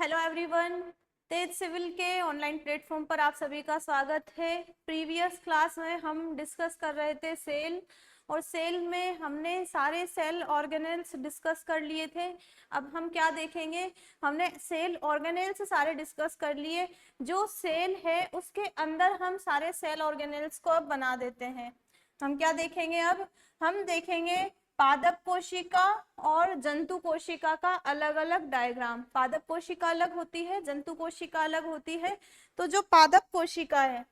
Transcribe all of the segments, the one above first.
Hello everyone, तेज civil के online platform पर आप सभी का स्वागत है। प्रीवियस क्लास में हम डिस्कस कर रहे थे सेल, और सेल में हमने सारे सेल ऑर्गेनेल्स डिस्कस कर लिए थे। अब हम क्या देखेंगे, हमने सेल ऑर्गेनेल्स सारे डिस्कस कर लिए। जो सेल है उसके अंदर हम सारे सेल ऑर्गेनेल्स को अब बना देते हैं। हम क्या देखेंगे, अब हम देखेंगे पादप कोशिका और जंतु कोशिका का अलग अलग डायग्राम। पादप कोशिका अलग होती है, जंतु कोशिका अलग होती है। तो जो पादप कोशिका है,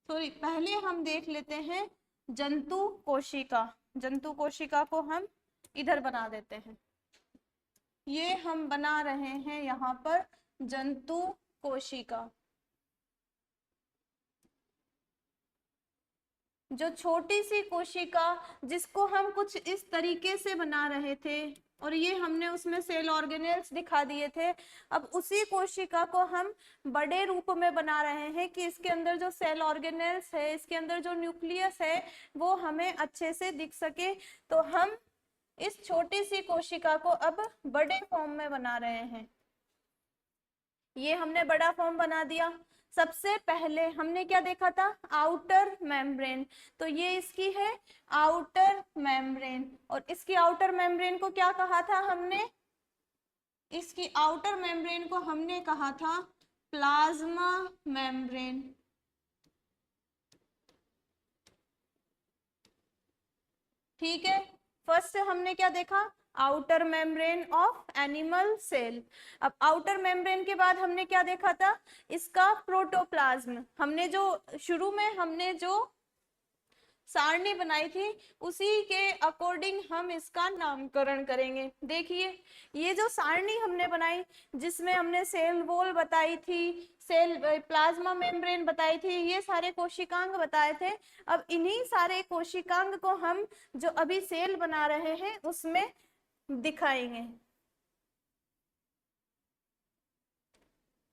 सॉरी, पहले हम देख लेते हैं जंतु कोशिका। जंतु कोशिका को हम इधर बना देते हैं। ये हम बना रहे हैं यहाँ पर जंतु कोशिका। जो छोटी सी कोशिका जिसको हम कुछ इस तरीके से बना रहे थे, और ये हमने उसमें सेल ऑर्गेनेल्स दिखा दिए थे। अब उसी कोशिका को हम बड़े रूप में बना रहे हैं कि इसके अंदर जो सेल ऑर्गेनेल्स है, इसके अंदर जो न्यूक्लियस है, वो हमें अच्छे से दिख सके। तो हम इस छोटी सी कोशिका को अब बड़े फॉर्म में बना रहे हैं। ये हमने बड़ा फॉर्म बना दिया। सबसे पहले हमने क्या देखा था, आउटर मेम्ब्रेन। तो ये इसकी है आउटर मेम्ब्रेन, और इसकी आउटर मेम्ब्रेन को क्या कहा था हमने, इसकी आउटर मेम्ब्रेन को हमने कहा था प्लाज्मा मेम्ब्रेन। ठीक है, फर्स्ट हमने क्या देखा, outer membrane of animal cell. अब आउटर मेम्ब्रेन के बाद हमने क्या देखा था, इसका प्रोटोप्लाज्म। हमने जो शुरू में हमने जो सारणी बनाई थी, उसी के अकॉर्डिंग हम इसका नामकरण करेंगे। देखिए, ये जो सारणी हमने बनाई, जिसमें हमने सेल वॉल बताई थी, सेल प्लाज्मा मेम्ब्रेन बताई थी, ये सारे कोशिकांग बताए थे। अब इन्हीं सारे कोशिकांग को हम जो अभी सेल बना रहे हैं उसमें दिखाएंगे।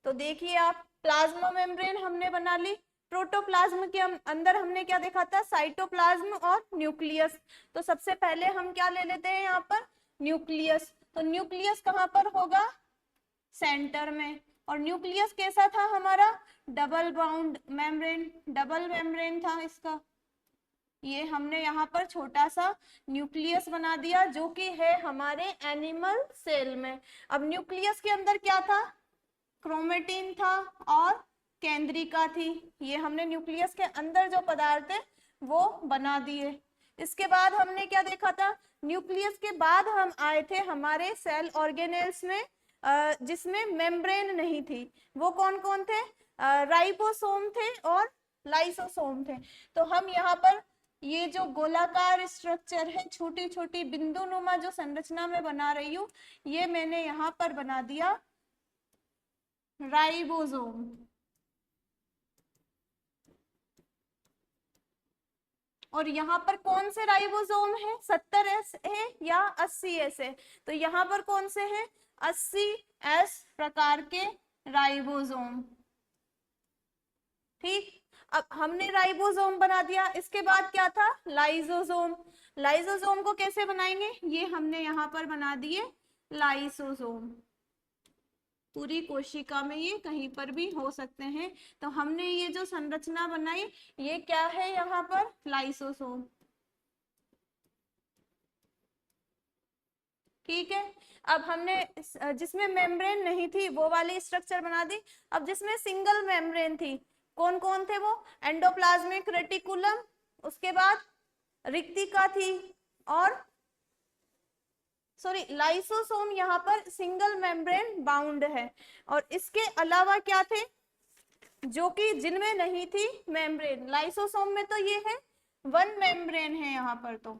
तो देखिए आप, प्लाज्मा मेम्ब्रेन हमने बना ली। प्रोटोप्लाज्म के अंदर हमने क्या देखा था, साइटोप्लाज्म और न्यूक्लियस। तो सबसे पहले हम क्या ले लेते हैं यहाँ पर, न्यूक्लियस। तो न्यूक्लियस कहाँ पर होगा, सेंटर में। और न्यूक्लियस कैसा था हमारा, double bond membrane, double membrane था इसका। ये हमने यहाँ पर छोटा सा न्यूक्लियस बना दिया, जो कि है हमारे एनिमल सेल में। अब न्यूक्लियस के अंदर क्या था, क्रोमेटिन था और केंद्रिका थी। ये हमने न्यूक्लियस के अंदर जो पदार्थ है वो बना दिए। इसके बाद हमने क्या देखा था, न्यूक्लियस के बाद हम आए थे हमारे सेल ऑर्गेनेल्स में, जिसमें मेम्ब्रेन नहीं थी। वो कौन कौन थे, राइबोसोम थे और लाइसोसोम थे। तो हम यहाँ पर ये जो गोलाकार स्ट्रक्चर है, छोटी छोटी बिंदु नुमा जो संरचना में बना रही हूँ, ये मैंने यहाँ पर बना दिया राइबोसोम। और यहाँ पर कौन से राइबोसोम है, 70S है या 80S है। तो यहाँ पर कौन से हैं, 80S प्रकार के राइबोसोम। ठीक, अब हमने राइबोसोम बना दिया। इसके बाद क्या था, लाइसोसोम। लाइसोसोम को कैसे बनाएंगे, ये हमने यहाँ पर बना दिए लाइसोसोम। पूरी कोशिका में ये कहीं पर भी हो सकते हैं। तो हमने ये जो संरचना बनाई, ये क्या है यहाँ पर, लाइसोसोम। ठीक है, अब हमने जिसमें मेम्ब्रेन नहीं थी वो वाली स्ट्रक्चर बना दी। अब जिसमें सिंगल मेम्ब्रेन थी, कौन कौन थे वो, एंडोप्लाज्मिक रेटिकुलम, उसके बाद रिक्तिका थी, और सॉरी, लाइसोसोम यहाँ पर सिंगल मेम्ब्रेन बाउंड है। और इसके अलावा क्या थे, जो कि जिनमें नहीं थी मेम्ब्रेन। लाइसोसोम में तो ये है, वन मेम्ब्रेन है यहाँ पर। तो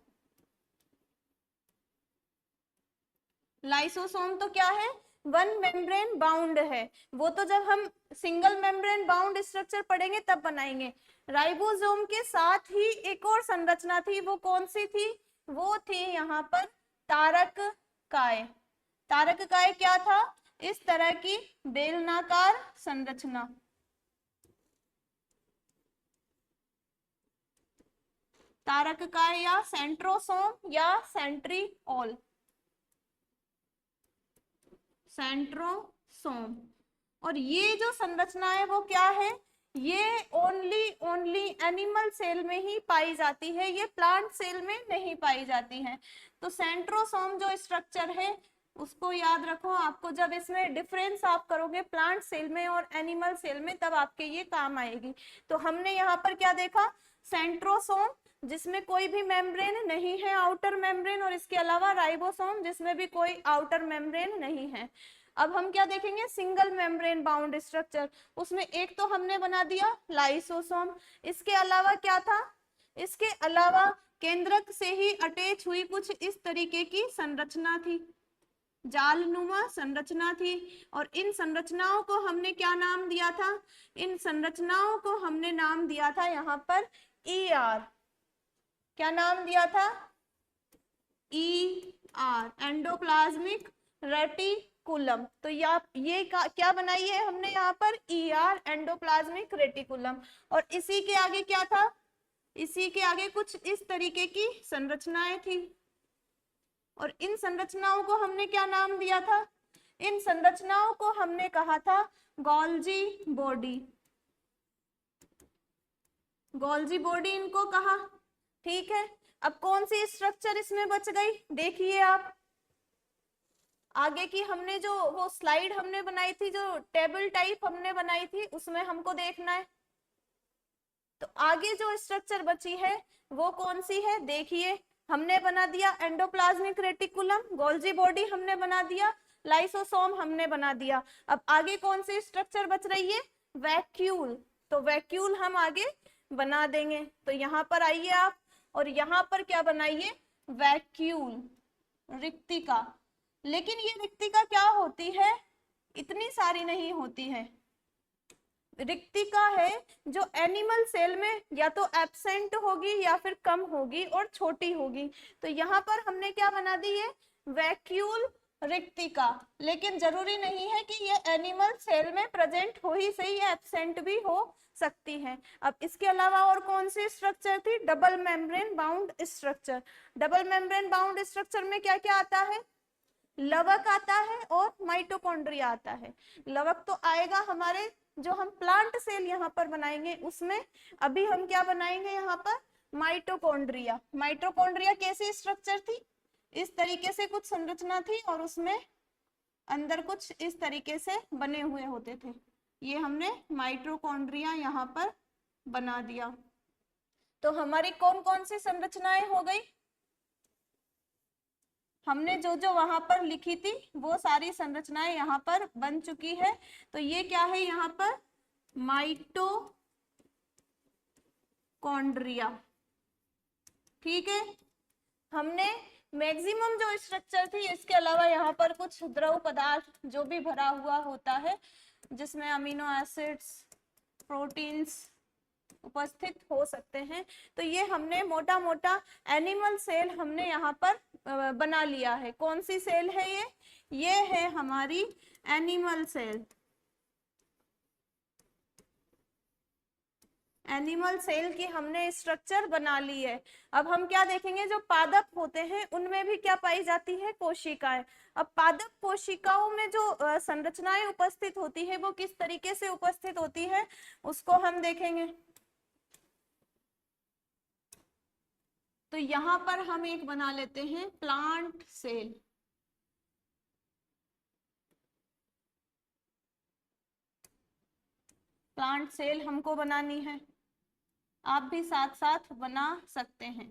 लाइसोसोम तो क्या है, वन मेम्ब्रेन बाउंड है। वो तो जब हम सिंगल मेम्ब्रेन बाउंड स्ट्रक्चर पढ़ेंगे तब बनाएंगे। राइबोसोम के साथ ही एक और संरचना थी, वो कौन सी थी, वो थी यहाँ पर तारक काय। तारक काय क्या था, इस तरह की बेलनाकार संरचना। तारक काय या सेंट्रोसोम या सेंट्रीओल। सेंट्रोसोम। और ये जो संरचना है वो क्या है, ये ओनली एनिमल सेल में ही पाई जाती है, ये प्लांट सेल में नहीं पाई जाती है। तो सेंट्रोसोम जो स्ट्रक्चर है उसको याद रखो, आपको जब इसमें डिफरेंस आप करोगे प्लांट सेल में और एनिमल सेल में तब आपके ये काम आएगी। तो हमने यहाँ पर क्या देखा, सेंट्रोसोम जिसमें कोई भी मेम्ब्रेन नहीं है, आउटर मेम्ब्रेन, और इसके अलावा राइबोसोम जिसमें भी कोई आउटर मेम्ब्रेन नहीं है। अब हम क्या देखेंगे, सिंगल मेम्ब्रेन बाउंड स्ट्रक्चर, उसमें एक तो हमने बना दिया लाइसोसोम, इसके अलावा क्या था, इसके अलावा केंद्रक से ही अटैच हुई कुछ इस तरीके की संरचना थी, जालनुमा संरचना थी। और इन संरचनाओं को हमने क्या नाम दिया था, इन संरचनाओं को हमने नाम दिया था यहाँ पर ER। क्या नाम दिया था, ER, एंडोप्लाज्मिक रेटिकुलम। तो ये क्या बनाई है हमने यहाँ पर, ER, एंडोप्लाज्मिक रेटिकुलम। और इसी के आगे क्या था, इसी के आगे कुछ इस तरीके की संरचनाएं थी। और इन संरचनाओं को हमने क्या नाम दिया था, इन संरचनाओं को हमने कहा था गोल्जी बॉडी, गोल्जी बॉडी इनको कहा। ठीक है, अब कौन सी स्ट्रक्चर इसमें बच गई, देखिए आप आगे की हमने जो वो स्लाइड हमने बनाई थी, जो टेबल टाइप हमने बनाई थी, उसमें हमको देखना है। तो आगे जो स्ट्रक्चर बची है वो कौन सी है, देखिए हमने बना दिया एंडोप्लाज्मिक रेटिकुलम, गोल्जी बॉडी हमने बना दिया, लाइसोसोम हमने बना दिया। अब आगे कौन सी स्ट्रक्चर बच रही है, वैक्यूल। तो वैक्यूल हम आगे बना देंगे। तो यहाँ पर आइए आप, और यहाँ पर क्या बनाइए, वैक्यूल, रिक्तिका। लेकिन ये रिक्तिका क्या होती है, इतनी सारी नहीं होती है। रिक्तिका है जो एनिमल सेल में या तो एब्सेंट होगी या फिर कम होगी और छोटी होगी। तो यहाँ पर हमने क्या बना दी है, वैक्यूल रिक्तिका। लेकिन जरूरी नहीं है कि ये एनिमल सेल में प्रेजेंट हो ही सही, ये एब्सेंट भी हो सकती है। अब इसके अलावा और कौन सी स्ट्रक्चर थी, double membrane bound structure. Double membrane bound structure में क्या क्या आता है, लवक आता है और माइटोकॉन्ड्रिया आता है। लवक तो आएगा हमारे जो हम प्लांट सेल यहाँ पर बनाएंगे उसमें, अभी हम क्या बनाएंगे यहाँ पर, माइटोकॉन्ड्रिया। माइटोकॉन्ड्रिया कैसी स्ट्रक्चर थी, इस तरीके से कुछ संरचना थी और उसमें अंदर कुछ इस तरीके से बने हुए होते थे, ये हमने माइटोकॉन्ड्रिया यहाँ पर बना दिया। तो हमारी कौन कौन सी संरचनाएं हो गई, हमने जो जो वहां पर लिखी थी वो सारी संरचनाएं यहाँ पर बन चुकी है। तो ये क्या है यहाँ पर, माइटोकॉन्ड्रिया। ठीक है, हमने मैक्सिमम जो स्ट्रक्चर थी, इसके अलावा यहाँ पर कुछ द्रव पदार्थ जो भी भरा हुआ होता है जिसमें अमीनो एसिड्स, प्रोटीन्स उपस्थित हो सकते हैं। तो ये हमने मोटा मोटा एनिमल सेल हमने यहाँ पर बना लिया है। कौन सी सेल है ये है हमारी एनिमल सेल। एनिमल सेल की हमने स्ट्रक्चर बना ली है। अब हम क्या देखेंगे, जो पादप होते हैं उनमें भी क्या पाई जाती है, कोशिकाएं। अब पादप कोशिकाओं में जो संरचनाएं उपस्थित होती है वो किस तरीके से उपस्थित होती है उसको हम देखेंगे। तो यहाँ पर हम एक बना लेते हैं प्लांट सेल। प्लांट सेल हमको बनानी है, आप भी साथ साथ बना सकते हैं।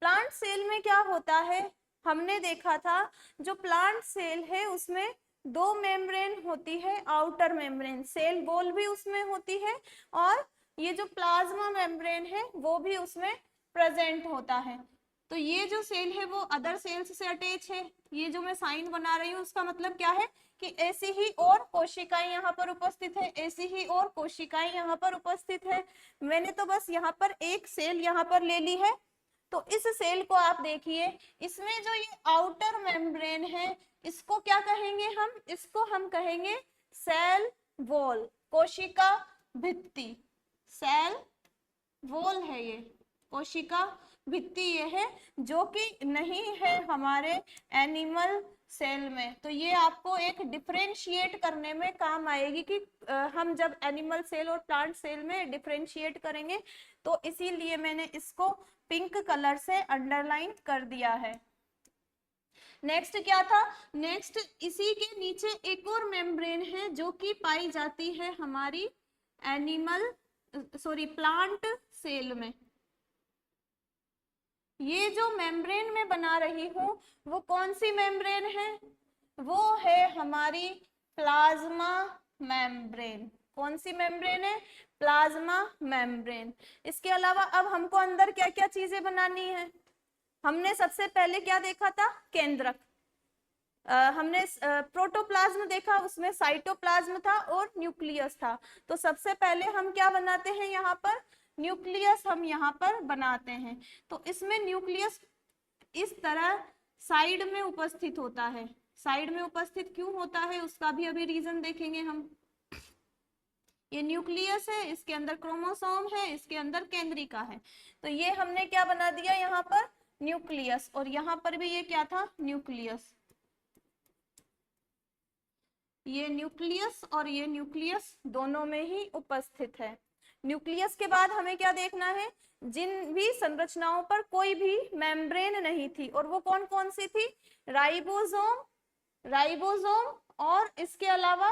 प्लांट सेल में क्या होता है, हमने देखा था जो प्लांट सेल है उसमें दो मेम्ब्रेन होती है, आउटर मेम्ब्रेन, सेल वॉल भी उसमें होती है और ये जो प्लाज्मा मेम्ब्रेन है वो भी उसमें प्रेजेंट होता है। तो ये जो सेल है वो अदर सेल्स से अटैच है, ये जो मैं साइन बना रही हूँ उसका मतलब क्या है कि ऐसी ही और कोशिकाएं यहाँ पर उपस्थित है, ऐसी ही और कोशिकाएं यहाँ पर उपस्थित है। मैंने तो बस यहाँ पर एक सेल यहाँ पर ले ली है। तो इस सेल को आप देखिए, इसमें जो ये आउटर मेम्ब्रेन है इसको क्या कहेंगे हम, इसको हम कहेंगे सेल वॉल, कोशिका भित्ति। सेल वॉल है ये, कोशिका भित्ति ये है जो कि नहीं है हमारे एनिमल सेल में। तो ये आपको एक डिफरेंशिएट करने में काम आएगी कि हम जब एनिमल सेल और प्लांट सेल में डिफरेंशिएट करेंगे, तो इसीलिए मैंने इसको पिंक कलर से अंडरलाइन कर दिया है। नेक्स्ट क्या था, नेक्स्ट इसी के नीचे एक और मेम्ब्रेन है जो कि पाई जाती है हमारी एनिमल प्लांट सेल में। ये जो मेम्ब्रेन में बना रही हूं वो कौन सी मेम्ब्रेन है, वो है हमारी प्लाज्मा मेम्ब्रेन। कौन सी मेम्ब्रेन है, प्लाज्मा मेम्ब्रेन। इसके अलावा अब हमको अंदर क्या क्या चीजें बनानी है, हमने सबसे पहले क्या देखा था, केंद्रक। हमने प्रोटोप्लाज्म देखा, उसमें साइटोप्लाज्म था और न्यूक्लियस था। तो सबसे पहले हम क्या बनाते हैं, यहाँ पर न्यूक्लियस हम यहाँ पर बनाते हैं। तो इसमें न्यूक्लियस इस तरह साइड में उपस्थित होता है। साइड में उपस्थित क्यों होता है उसका भी अभी रीजन देखेंगे हम। ये न्यूक्लियस है, इसके अंदर क्रोमोसोम है, इसके अंदर केंद्रिका है। तो ये हमने क्या बना दिया यहाँ पर, न्यूक्लियस। और यहाँ पर भी ये क्या था, न्यूक्लियस। ये न्यूक्लियस और ये न्यूक्लियस दोनों में ही उपस्थित है। न्यूक्लियस के बाद हमें क्या देखना है, जिन भी संरचनाओं पर कोई भी मेम्ब्रेन नहीं थी, और वो कौन कौन सी थी, राइबोसोम, राइबोसोम और इसके अलावा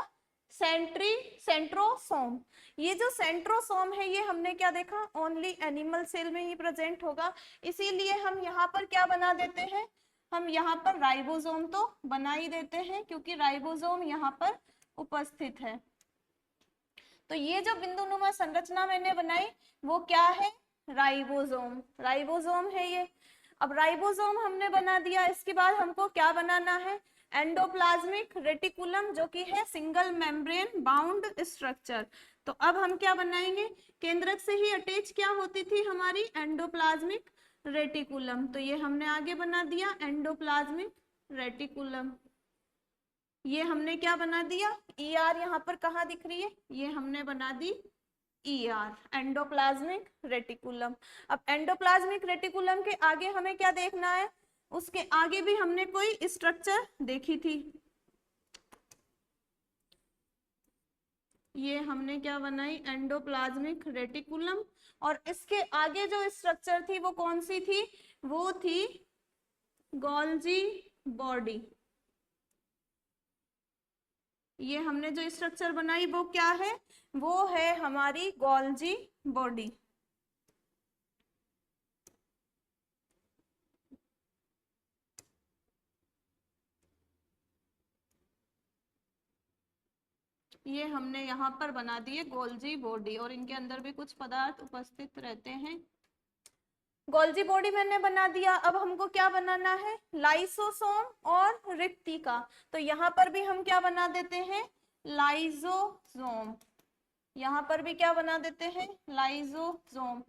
सेंट्रोसोम। ये जो सेंट्रोसोम है ये हमने क्या देखा, ओनली एनिमल सेल में ही प्रेजेंट होगा। इसीलिए हम यहाँ पर क्या बना देते हैं, हम यहाँ पर राइबोसोम तो बना ही देते हैं क्योंकि राइबोसोम यहाँ पर उपस्थित है। तो ये जो बिंदुनुमा संरचना मैंने बनाई वो क्या है, राइबोसोम, राइबोसोम है ये। अब राइबोसोम हमने बना दिया, इसके बाद हमको क्या बनाना है, एंडोप्लाज्मिक रेटिकुलम, जो कि है सिंगल मेम्ब्रेन बाउंड स्ट्रक्चर। तो अब हम क्या बनाएंगे, केंद्रक से ही अटैच क्या होती थी हमारी एंडोप्लाज्मिक रेटिकुलम। तो ये हमने आगे बना दिया एंडोप्लाज्मिक रेटिकुलम। ये हमने क्या बना दिया, ER यहाँ पर कहाँ दिख रही है, ये हमने बना दी ER, एंडोप्लाज्मिक रेटिकुलम। अब एंडोप्लाज्मिक रेटिकुलम के आगे हमें क्या देखना है, उसके आगे भी हमने कोई स्ट्रक्चर देखी थी। ये हमने क्या बनाई, एंडोप्लाज्मिक रेटिकुलम। और इसके आगे जो स्ट्रक्चर थी वो कौन सी थी, वो थी गोल्जी बॉडी। ये हमने जो स्ट्रक्चर बनाई वो क्या है, वो है हमारी गोल्जी बॉडी। ये हमने यहाँ पर बना दिए गोल्जी बॉडी, और इनके अंदर भी कुछ पदार्थ उपस्थित रहते हैं। गोल्जी बॉडी मैंने बना दिया। अब हमको क्या बनाना है, लाइसोसोम और रिक्तिका। तो यहाँ पर भी हम क्या बना देते हैं, लाइजोसोम। यहाँ पर भी क्या बना देते हैं, लाइजोसोम,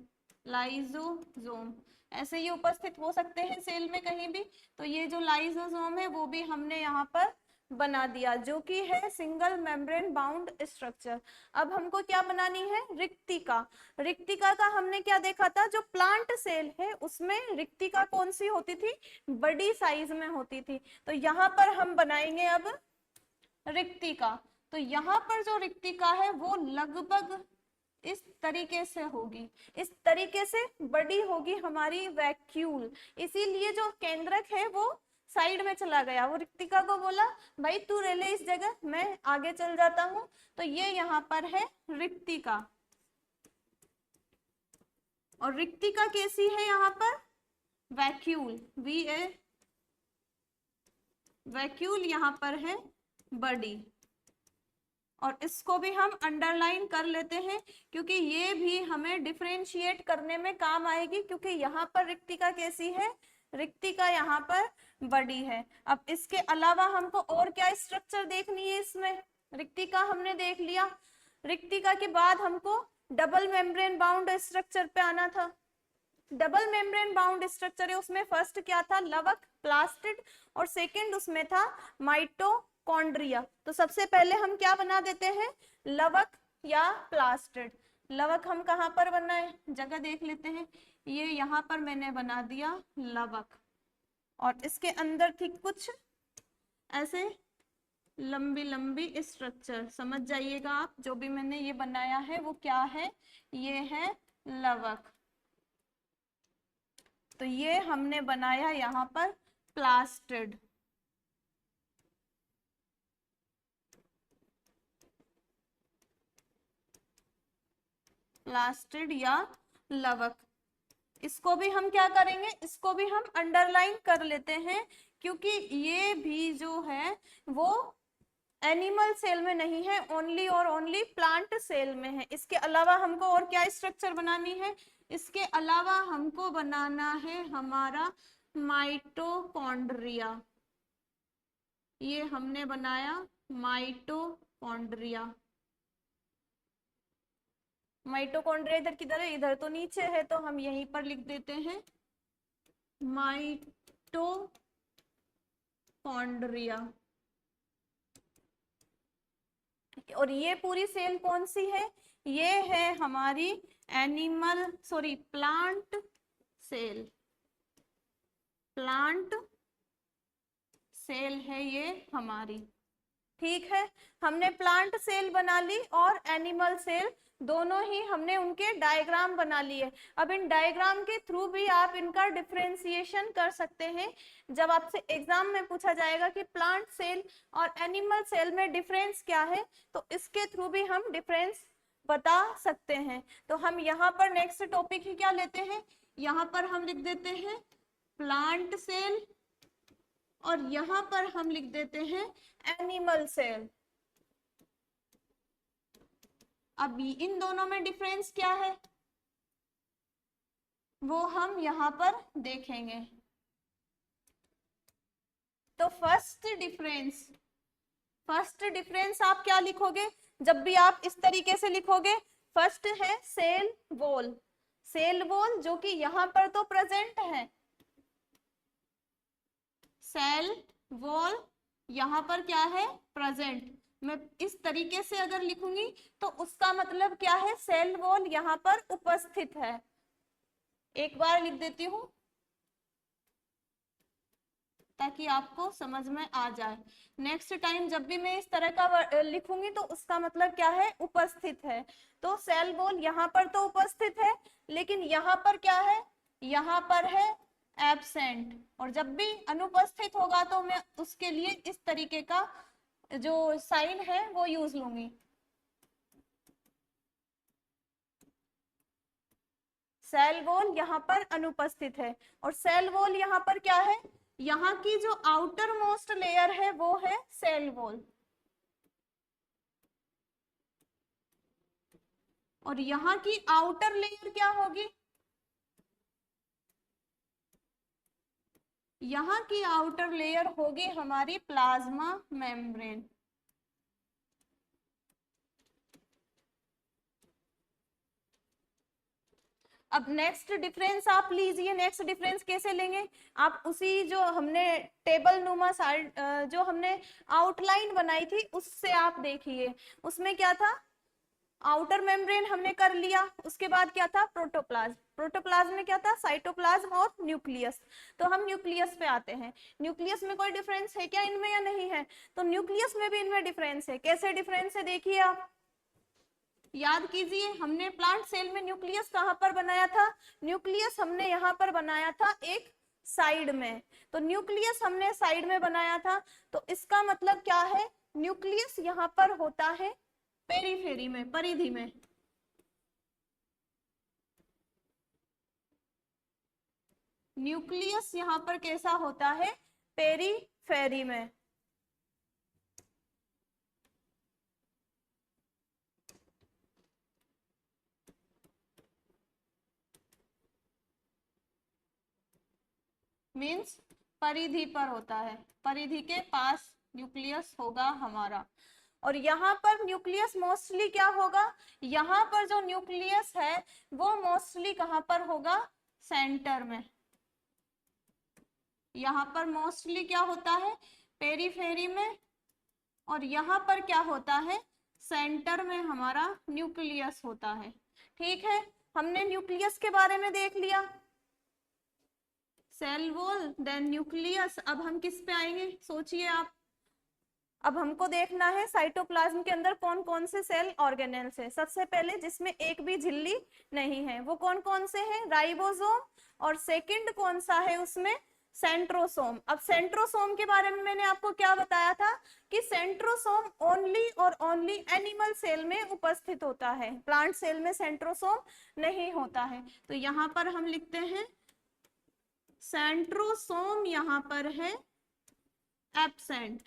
लाइजोसोम। ऐसे ही उपस्थित हो सकते हैं सेल में कहीं भी। तो ये जो लाइजोसोम है वो भी हमने यहाँ पर बना दिया, जो कि है सिंगल मेम्ब्रेन बाउंड स्ट्रक्चर। अब हमको क्या बनानी है, रिक्तिका। रिक्तिका का हमने क्या देखा था, जो प्लांट सेल है उसमें रिक्तिका कौन सी होती थी, बड़ी साइज में होती थी। तो यहाँ पर हम बनाएंगे अब रिक्तिका। तो यहाँ पर जो रिक्तिका है वो लगभग इस तरीके से होगी, इस तरीके से बड़ी होगी हमारी वैक्यूल। इसीलिए जो केंद्रक है वो साइड में चला गया, वो रिक्तिका को बोला भाई तू रह ले इस जगह, मैं आगे चल जाता हूं। तो ये यहाँ पर है रिक्तिका। और रिक्तिका कैसी है, यहाँ पर वैक्यूल, वैक्यूल यहाँ पर है बड़ी। और इसको भी हम अंडरलाइन कर लेते हैं क्योंकि ये भी हमें डिफरेंशिएट करने में काम आएगी, क्योंकि यहाँ पर रिक्तिका कैसी है, रिक्तिका यहाँ पर बड़ी है। अब इसके अलावा हमको और क्या स्ट्रक्चर देखनी है, इसमें रिक्तिका हमने देख लिया। रिक्तिका के बाद हमको डबल मेम्ब्रेन बाउंड स्ट्रक्चर पे आना था। डबल मेम्ब्रेन बाउंड स्ट्रक्चर है, उसमें फर्स्ट क्या था, लवक, प्लास्टिड, और सेकंड उसमें था माइटोकॉन्ड्रिया। तो सबसे पहले हम क्या बना देते हैं, लवक या प्लास्टिड। लवक हम कहाँ पर बनाए, जगह देख लेते हैं। ये यहाँ पर मैंने बना दिया लवक, और इसके अंदर थी कुछ ऐसे लंबी लंबी स्ट्रक्चर। समझ जाइएगा आप, जो भी मैंने ये बनाया है वो क्या है, ये है लवक। तो ये हमने बनाया यहाँ पर प्लास्टिड। प्लास्टिड या लवक। इसको भी हम क्या करेंगे, इसको भी हम अंडरलाइन कर लेते हैं, क्योंकि ये भी जो है वो एनिमल सेल में नहीं है, ओनली और ओनली प्लांट सेल में है। इसके अलावा हमको और क्या स्ट्रक्चर बनानी है, इसके अलावा हमको बनाना है हमारा माइटोकॉन्ड्रिया। ये हमने बनाया माइटोकॉन्ड्रिया। माइटोकॉन्ड्रिया इधर किधर है, इधर तो नीचे है, तो हम यहीं पर लिख देते हैं माइटोकॉन्ड्रिया। और ये पूरी सेल कौन सी है, ये है हमारी animal sorry plant cell. Plant cell है ये हमारी। ठीक है, हमने प्लांट सेल बना ली और एनिमल सेल, दोनों ही हमने उनके डायग्राम बना लिए। अब इन डायग्राम के थ्रू भी आप इनका डिफरेंशिएशन कर सकते हैं। जब आपसे एग्जाम में पूछा जाएगा कि प्लांट सेल और एनिमल सेल में डिफरेंस क्या है, तो इसके थ्रू भी हम डिफरेंस बता सकते हैं। तो हम यहाँ पर नेक्स्ट टॉपिक ही क्या लेते हैं, यहाँ पर हम लिख देते हैं प्लांट सेल, और यहाँ पर हम लिख देते हैं एनिमल सेल। अभी इन दोनों में डिफरेंस क्या है वो हम यहाँ पर देखेंगे। तो फर्स्ट डिफरेंस आप क्या लिखोगे, जब भी आप इस तरीके से लिखोगे, फर्स्ट है सेल वॉल। सेल वॉल जो कि यहाँ पर तो प्रेजेंट है, सेल वॉल यहाँ पर क्या है, प्रेजेंट। मैं इस तरीके से अगर लिखूंगी तो उसका मतलब क्या है, सेल वॉल यहाँ पर उपस्थित है। एक बार लिख देती हूँ ताकि आपको समझ में आ जाए। नेक्स्ट टाइम जब भी मैं इस तरह का लिखूंगी तो उसका मतलब क्या है, उपस्थित है। तो सेल वॉल यहाँ पर तो उपस्थित है, लेकिन यहाँ पर क्या है, यहाँ पर है एब्सेंट। और जब भी अनुपस्थित होगा तो मैं उसके लिए इस तरीके का जो साइन है वो यूज लूंगी। सेल वॉल यहाँ पर अनुपस्थित है, और सेल वॉल यहाँ पर क्या है, यहाँ की जो आउटर मोस्ट लेयर है वो है सेल वॉल, और यहाँ की आउटर लेयर क्या होगी, यहाँ की आउटर लेयर होगी हमारी प्लाज्मा मेम्ब्रेन। अब नेक्स्ट डिफरेंस आप लीजिए। नेक्स्ट डिफरेंस कैसे लेंगे, आप उसी जो हमने टेबल नुमा साइड जो हमने आउटलाइन बनाई थी उससे आप देखिए। उसमें क्या था, आउटर मेम्ब्रेन हमने कर लिया, उसके बाद क्या था, प्रोटोप्लाज्म। प्रोटोप्लाज्म में क्या था, साइटोप्लाज्म और न्यूक्लियस। तो हम न्यूक्लियस पे आते हैं। न्यूक्लियस में कोई डिफरेंस है क्या इनमें या नहीं है, तो न्यूक्लियस में भी इनमें डिफरेंस है। कैसे डिफरेंस है देखिए आप, याद कीजिए, हमने प्लांट सेल में न्यूक्लियस कहां पर बनाया था, न्यूक्लियस हमने यहाँ पर बनाया था एक साइड में। तो न्यूक्लियस हमने साइड में बनाया था, तो इसका मतलब क्या है, न्यूक्लियस यहाँ पर होता है पेरीफेरी में, परिधि में। न्यूक्लियस यहाँ पर कैसा होता है, पेरीफेरी में। मीन्स परिधि पर होता है, परिधि के पास न्यूक्लियस होगा हमारा। और यहाँ पर न्यूक्लियस मोस्टली क्या होगा, यहाँ पर जो न्यूक्लियस है वो मोस्टली कहाँ पर होगा, सेंटर में। यहाँ पर मोस्टली क्या होता है, पेरीफेरी में, और यहाँ पर क्या होता है, सेंटर में हमारा न्यूक्लियस होता है। ठीक है, हमने न्यूक्लियस के बारे में देख लिया, सेल वॉल देन न्यूक्लियस। अब हम किस पे आएंगे, सोचिए आप। अब हमको देखना है साइटोप्लाज्म के अंदर कौन कौन से सेल ऑर्गेनेल्स है। सबसे पहले जिसमें एक भी झिल्ली नहीं है वो कौन कौन से हैं, राइबोसोम, और सेकंड कौन सा है उसमें, सेंट्रोसोम। अब सेंट्रोसोम के बारे में मैंने आपको क्या बताया था कि सेंट्रोसोम ओनली और ओनली एनिमल सेल में उपस्थित होता है, प्लांट सेल में सेंट्रोसोम नहीं होता है। तो यहाँ पर हम लिखते हैं सेंट्रोसोम यहाँ पर है एब्सेंट।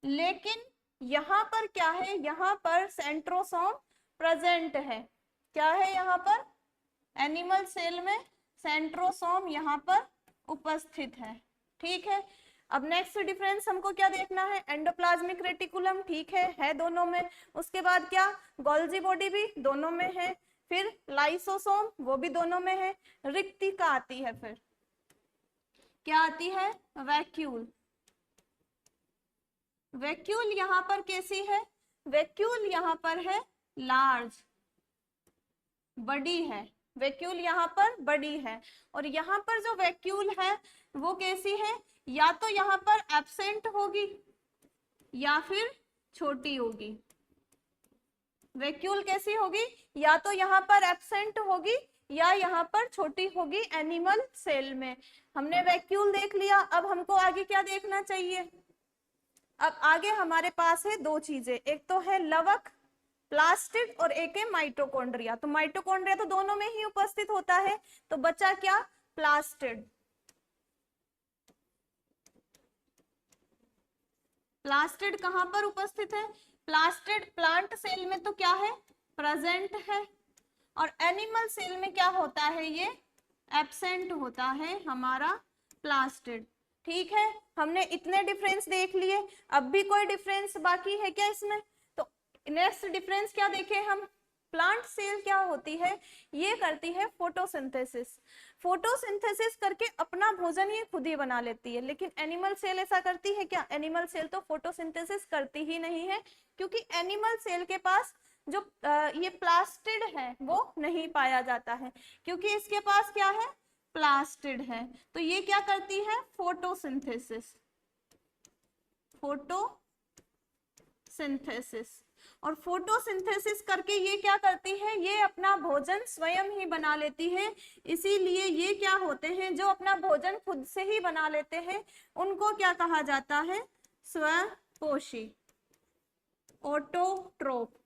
लेकिन यहाँ पर क्या है, यहाँ पर सेंट्रोसोम प्रेजेंट है। क्या है यहाँ पर, एनिमल सेल में सेंट्रोसोम यहाँ पर उपस्थित है। ठीक है। अब नेक्स्ट डिफरेंस हमको क्या देखना है, एंडोप्लाज्मिक रेटिकुलम, ठीक है दोनों में। उसके बाद क्या, गोल्जी बॉडी भी दोनों में है। फिर लाइसोसोम वो भी दोनों में है। रिक्तिका आती है, फिर क्या आती है, वैक्यूल। वैक्यूल यहाँ पर कैसी है, वैक्यूल यहाँ पर है लार्ज, बड़ी है। वैक्यूल यहाँ पर बड़ी है। और यहाँ पर जो वैक्यूल है वो कैसी है, या तो यहाँ पर एब्सेंट होगी या फिर छोटी होगी। वैक्यूल कैसी होगी, या तो यहाँ पर एब्सेंट होगी या यहाँ पर छोटी होगी एनिमल सेल में। हमने वैक्यूल देख लिया। अब हमको आगे क्या देखना चाहिए, अब आगे हमारे पास है दो चीजें, एक तो है लवक प्लास्टिड और एक है माइटोकॉन्ड्रिया। तो माइटोकॉन्ड्रिया तो दोनों में ही उपस्थित होता है, तो बचा क्या, प्लास्टिड। प्लास्टिड कहां पर उपस्थित है, प्लास्टिड प्लांट सेल में तो क्या है, प्रेजेंट है। और एनिमल सेल में क्या होता है, ये एब्सेंट होता है हमारा प्लास्टिड। ठीक है, हमने इतने डिफरेंस देख लिए। अब भी कोई डिफरेंस बाकी है क्या इसमें, तो नेक्स्ट डिफरेंस क्या देखे हम, प्लांट सेल क्या होती है, ये करती है फोटोसिंथेसिस। फोटोसिंथेसिस करके अपना भोजन ये खुद ही बना लेती है। लेकिन एनिमल सेल ऐसा करती है क्या, एनिमल सेल तो फोटोसिंथेसिस करती ही नहीं है, क्योंकि एनिमल सेल के पास जो ये प्लास्टिड है वो नहीं पाया जाता है, क्योंकि इसके पास क्या है, प्लास्टिड है। तो ये क्या करती है, फोटोसिंथेसिस, फोटोसिंथेसिस। और फोटोसिंथेसिस करके ये क्या करती है, ये अपना भोजन स्वयं ही बना लेती है। इसीलिए ये क्या होते हैं, जो अपना भोजन खुद से ही बना लेते हैं उनको क्या कहा जाता है, स्वपोषी, ऑटोट्रोप।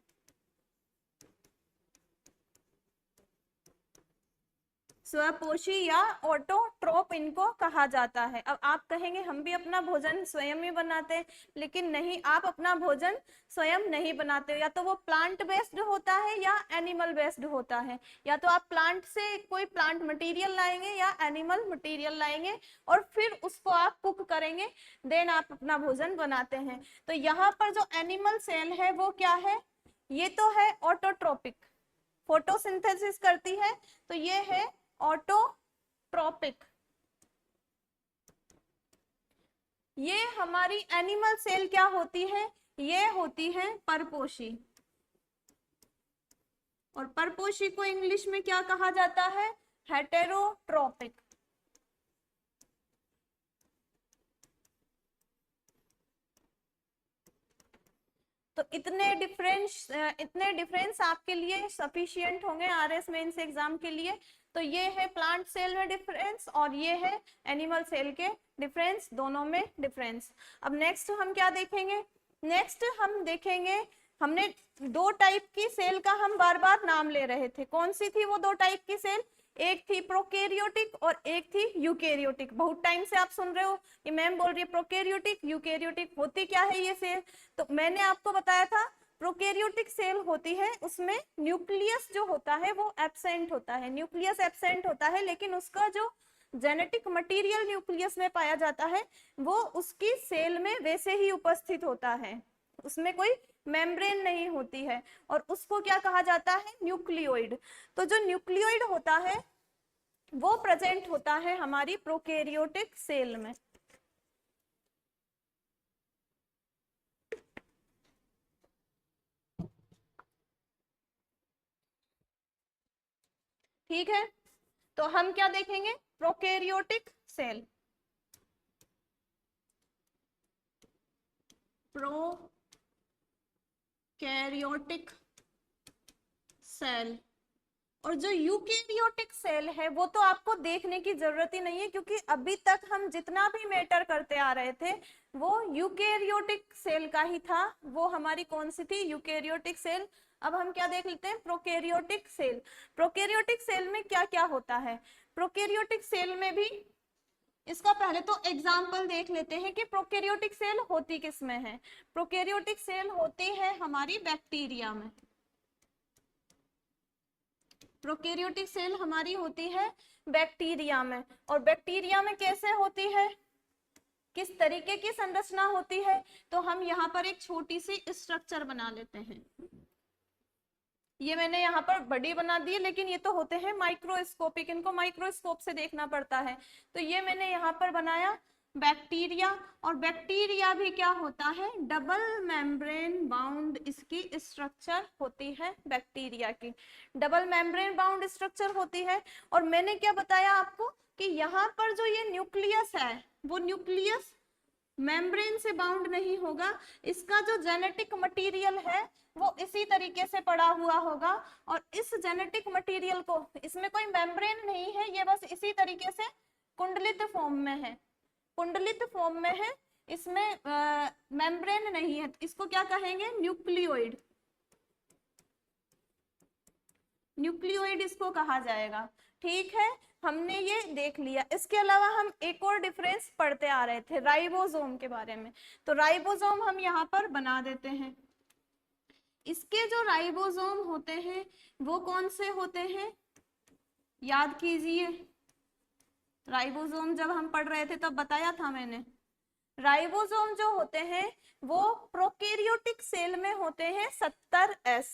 स्वपोषी या ऑटोट्रोप इनको कहा जाता है। अब आप कहेंगे हम भी अपना भोजन स्वयं ही बनाते हैं, लेकिन नहीं, आप अपना भोजन स्वयं नहीं बनाते। या तो वो प्लांट बेस्ड होता है या एनिमल बेस्ड होता है। या तो आप प्लांट से कोई प्लांट मटेरियल लाएंगे या एनिमल मटेरियल लाएंगे और फिर उसको आप कुक करेंगे, देन आप अपना भोजन बनाते हैं। तो यहाँ पर जो एनिमल सेल है वो क्या है, ये तो है ऑटोट्रोपिक, फोटोसिंथेसिस करती है, तो ये है ऑटोट्रोपिक। ये हमारी एनिमल सेल क्या होती है, ये होती है परपोषी। और परपोषी को इंग्लिश में क्या कहा जाता है, हेटेरोट्रोपिक। तो इतने डिफरेंस आपके लिए सफिशिएंट होंगे आरएस मेंस एग्जाम के लिए। तो ये है प्लांट सेल में डिफरेंस और ये है एनिमल सेल के डिफरेंस, दोनों में डिफरेंस। अब नेक्स्ट हम क्या देखेंगे, नेक्स्ट हम देखेंगे, हमने दो टाइप की सेल का हम बार बार नाम ले रहे थे, कौन सी थी वो दो टाइप की सेल, एक थी प्रोकैरियोटिक और एक थी यूकैरियोटिक। बहुत टाइम से आप सुन रहे हो कि मैम बोल रही है प्रोकैरियोटिक यूकैरियोटिक, होती क्या है ये सेल। तो मैंने आपको बताया था प्रोकैरियोटिक सेल होती है उसमें न्यूक्लियस जो होता है वो एब्सेंट होता है, न्यूक्लियस एब्सेंट होता है, लेकिन उसका जो जेनेटिक मटेरियल न्यूक्लियस में पाया जाता है वो उसकी सेल में वैसे ही उपस्थित होता है, उसमें कोई मेम्ब्रेन नहीं होती है, और उसको क्या कहा जाता है, न्यूक्लियोइड। तो जो न्यूक्लियोइड होता है वो प्रेजेंट होता है हमारी प्रोकैरियोटिक सेल में। ठीक है, तो हम क्या देखेंगे, प्रोकैरियोटिक सेल, प्रोकैरियोटिक सेल। और जो यूकैरियोटिक सेल है वो तो आपको देखने की जरूरत ही नहीं है, क्योंकि अभी तक हम जितना भी मैटर करते आ रहे थे वो यूकैरियोटिक सेल का ही था। वो हमारी कौन सी थी, यूकैरियोटिक सेल। अब हम क्या देख लेते हैं, प्रोकैरियोटिक सेल। प्रोकैरियोटिक सेल में क्या क्या होता है, प्रोकैरियोटिक सेल में भी, इसका पहले तो एग्जाम्पल देख लेते हैं कि प्रोकैरियोटिक सेल होती किस में है। प्रोकैरियोटिक सेल होती है हमारी बैक्टीरिया में, प्रोकैरियोटिक सेल हमारी होती है बैक्टीरिया में। और बैक्टीरिया में कैसे होती है, किस तरीके की संरचना होती है, तो हम यहाँ पर एक छोटी सी स्ट्रक्चर बना लेते हैं। ये मैंने यहाँ पर बड़ी बना दी है, लेकिन ये तो होते हैं माइक्रोस्कोपिक, इनको माइक्रोस्कोप से देखना पड़ता है। तो ये मैंने यहाँ पर बनाया बैक्टीरिया, और बैक्टीरिया भी क्या होता है, डबल मेम्ब्रेन बाउंड इसकी स्ट्रक्चर होती है, बैक्टीरिया की डबल मेम्ब्रेन बाउंड स्ट्रक्चर होती है। और मैंने क्या बताया आपको कि यहाँ पर जो ये न्यूक्लियस है वो न्यूक्लियस मेम्ब्रेन से बाउंड नहीं होगा, इसका जो जेनेटिक मटेरियल है वो इसी तरीके से पड़ा हुआ होगा। और इस जेनेटिक मटेरियल को, इसमें कोई मेम्ब्रेन नहीं है, ये बस इसी तरीके से कुंडलित फॉर्म में है, कुंडलित फॉर्म में है, इसमें मेम्ब्रेन नहीं है। इसको क्या कहेंगे, न्यूक्लियोइड, न्यूक्लियोइड इसको कहा जाएगा। ठीक है, हमने ये देख लिया। इसके अलावा हम एक और डिफरेंस पढ़ते आ रहे थे राइबोसोम के बारे में, तो राइबोसोम हम यहाँ पर बना देते हैं। इसके जो राइबोसोम होते हैं वो कौन से होते हैं, याद कीजिए, राइबोसोम जब हम पढ़ रहे थे तब बताया था मैंने, राइबोसोम जो होते हैं वो प्रोकैरियोटिक सेल में होते हैं 70S,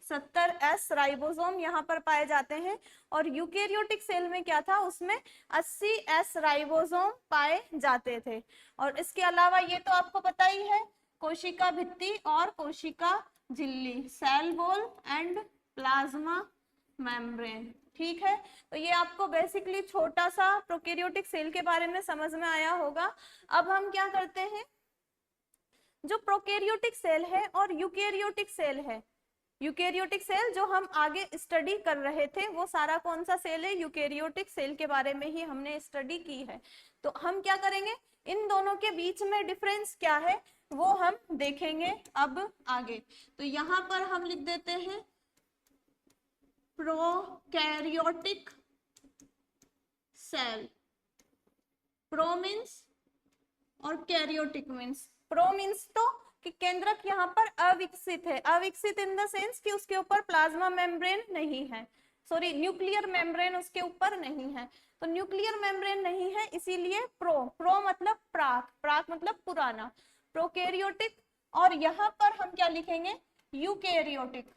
70S राइबोसोम यहाँ पर पाए जाते हैं। और यूकैरियोटिक सेल में क्या था, उसमें 80S राइबोसोम पाए जाते थे। और इसके अलावा ये तो आपको पता ही है, कोशिका भित्ति और कोशिका झिल्ली, cell wall and plasma membrane. ठीक है, तो ये आपको बेसिकली छोटा सा प्रोकैरियोटिक सेल के बारे में समझ में आया होगा। अब हम क्या करते हैं, जो प्रोकैरियोटिक सेल है और यूकैरियोटिक सेल है, यूकैरियोटिक सेल जो हम आगे स्टडी कर रहे थे वो सारा कौन सा सेल है, यूकैरियोटिक सेल के बारे में ही हमने स्टडी की है। तो हम क्या करेंगे, इन दोनों के बीच में डिफरेंस क्या है वो हम देखेंगे अब आगे। तो यहाँ पर हम लिख देते हैं प्रोकैरियोटिक सेल, प्रो मीन्स और कैरियोटिक मीन्स, प्रो मीन्स तो कि केंद्रक यहाँ पर अविकसित है, अविकसित इन द सेंस कि उसके ऊपर प्लाज्मा मेम्ब्रेन नहीं है, सॉरी न्यूक्लियर मेम्ब्रेन उसके ऊपर नहीं है, तो न्यूक्लियर मेम्ब्रेन नहीं है इसीलिए प्रो, प्रो मतलब प्राक, प्राक मतलब पुराना, प्रोकैरियोटिक। और यहाँ पर हम क्या लिखेंगे, यूकैरियोटिक,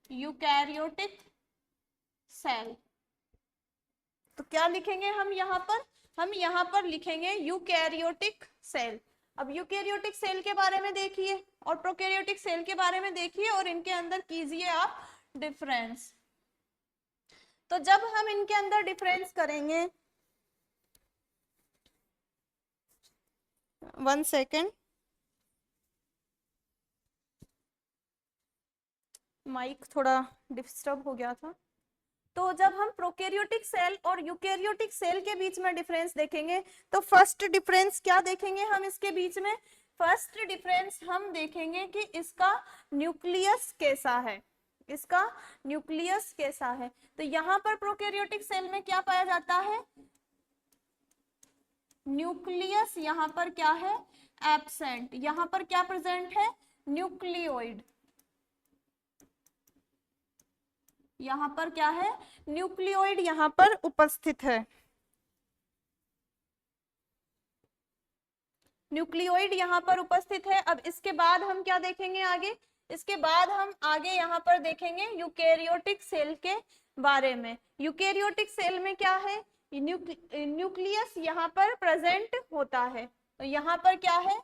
यूकैरियोटिक सेल। तो क्या लिखेंगे हम यहाँ पर, हम यहाँ पर लिखेंगे यूकैरियोटिक सेल। अब यूकैरियोटिक सेल के बारे में देखिए और प्रोकैरियोटिक सेल के बारे में देखिए और इनके अंदर कीजिए आप डिफरेंस। तो जब हम इनके अंदर डिफरेंस करेंगे, 1 सेकेंड, माइक थोड़ा डिस्टर्ब हो गया था। तो जब हम प्रोकैरियोटिक सेल और यूकैरियोटिक सेल के बीच में डिफरेंस देखेंगे तो फर्स्ट डिफरेंस क्या देखेंगे हम इसके बीच में, फर्स्ट डिफरेंस हम देखेंगे कि इसका न्यूक्लियस कैसा है, इसका न्यूक्लियस कैसा है। तो यहाँ पर प्रोकैरियोटिक सेल में क्या पाया जाता है, न्यूक्लियस यहाँ पर क्या है, एब्सेंट, यहाँ पर क्या प्रेजेंट है, न्यूक्लियोइड, यहाँ पर क्या है, न्यूक्लियोइड यहाँ पर उपस्थित है, न्यूक्लियोइड यहाँ पर उपस्थित है। अब इसके बाद हम क्या देखेंगे आगे, इसके बाद हम आगे यहाँ पर देखेंगे यूकैरियोटिक सेल के बारे में। यूकैरियोटिक सेल में क्या है, न्यूक्लियस यहाँ पर प्रेजेंट होता है, तो यहाँ पर क्या है,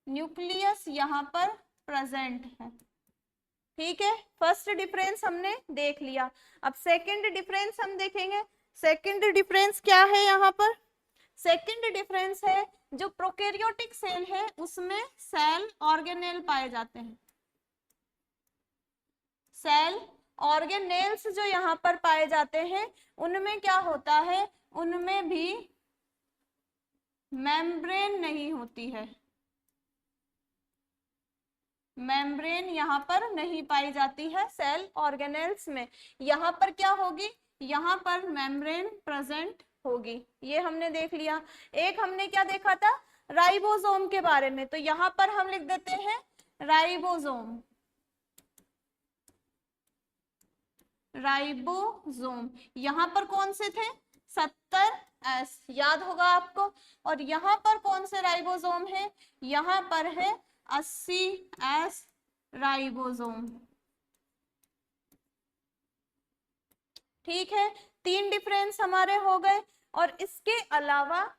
न्यूक्लियस यहाँ पर प्रेजेंट है। ठीक है, फर्स्ट डिफरेंस हमने देख लिया। अब सेकंड डिफरेंस हम देखेंगे। सेकंड डिफरेंस क्या है यहाँ पर? सेकंड डिफरेंस है जो प्रोकैरियोटिक सेल है उसमें सेल ऑर्गेनेल पाए जाते हैं। सेल ऑर्गेनेल्स जो यहाँ पर पाए जाते हैं उनमें क्या होता है, उनमें भी मेम्ब्रेन नहीं होती है। मेम्ब्रेन यहाँ पर नहीं पाई जाती है सेल ऑर्गेनेल्स में। यहाँ पर क्या होगी, यहाँ पर मेम्ब्रेन प्रेजेंट होगी। ये हमने देख लिया। एक हमने क्या देखा था, राइबोसोम के बारे में। तो यहाँ पर हम लिख देते हैं राइबोसोम। राइबोसोम यहाँ पर कौन से थे, 70S याद होगा आपको। और यहाँ पर कौन से राइबोसोम है, यहाँ पर है 80S राइबोसोम। ठीक है, 3 डिफरेंस हमारे हो गए। और इसके अलावा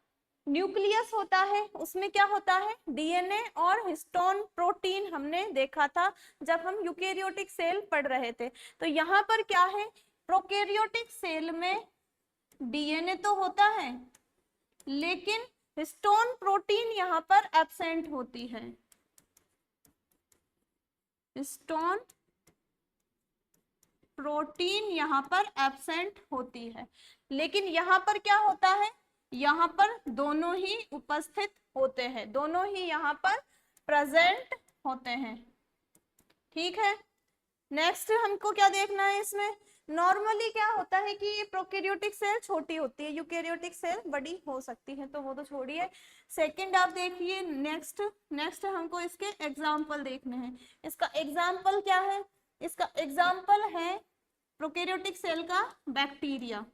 न्यूक्लियस होता है, उसमें क्या होता है, डीएनए और हिस्टोन प्रोटीन हमने देखा था जब हम यूकेरियोटिक सेल पढ़ रहे थे। तो यहाँ पर क्या है, प्रोकैरियोटिक सेल में डीएनए तो होता है लेकिन हिस्टोन प्रोटीन यहाँ पर एब्सेंट होती है। हिस्टोन प्रोटीन यहाँ पर एब्सेंट होती है, लेकिन यहाँ पर क्या होता है, यहाँ पर दोनों ही उपस्थित होते हैं, दोनों ही यहाँ पर प्रेजेंट होते हैं। ठीक है, नेक्स्ट हमको क्या देखना है इसमें। नॉर्मली क्या होता है कि ये प्रोकैरियोटिक सेल छोटी होती है, यूकैरियोटिक सेल बड़ी हो सकती है, तो वो तो छोड़िए। सेकंड आप देखिए, नेक्स्ट हमको इसके एग्जाम्पल देखने हैं। इसका एग्जाम्पल क्या है, इसका एग्जाम्पल है प्रोकैरियोटिक सेल का बैक्टीरिया।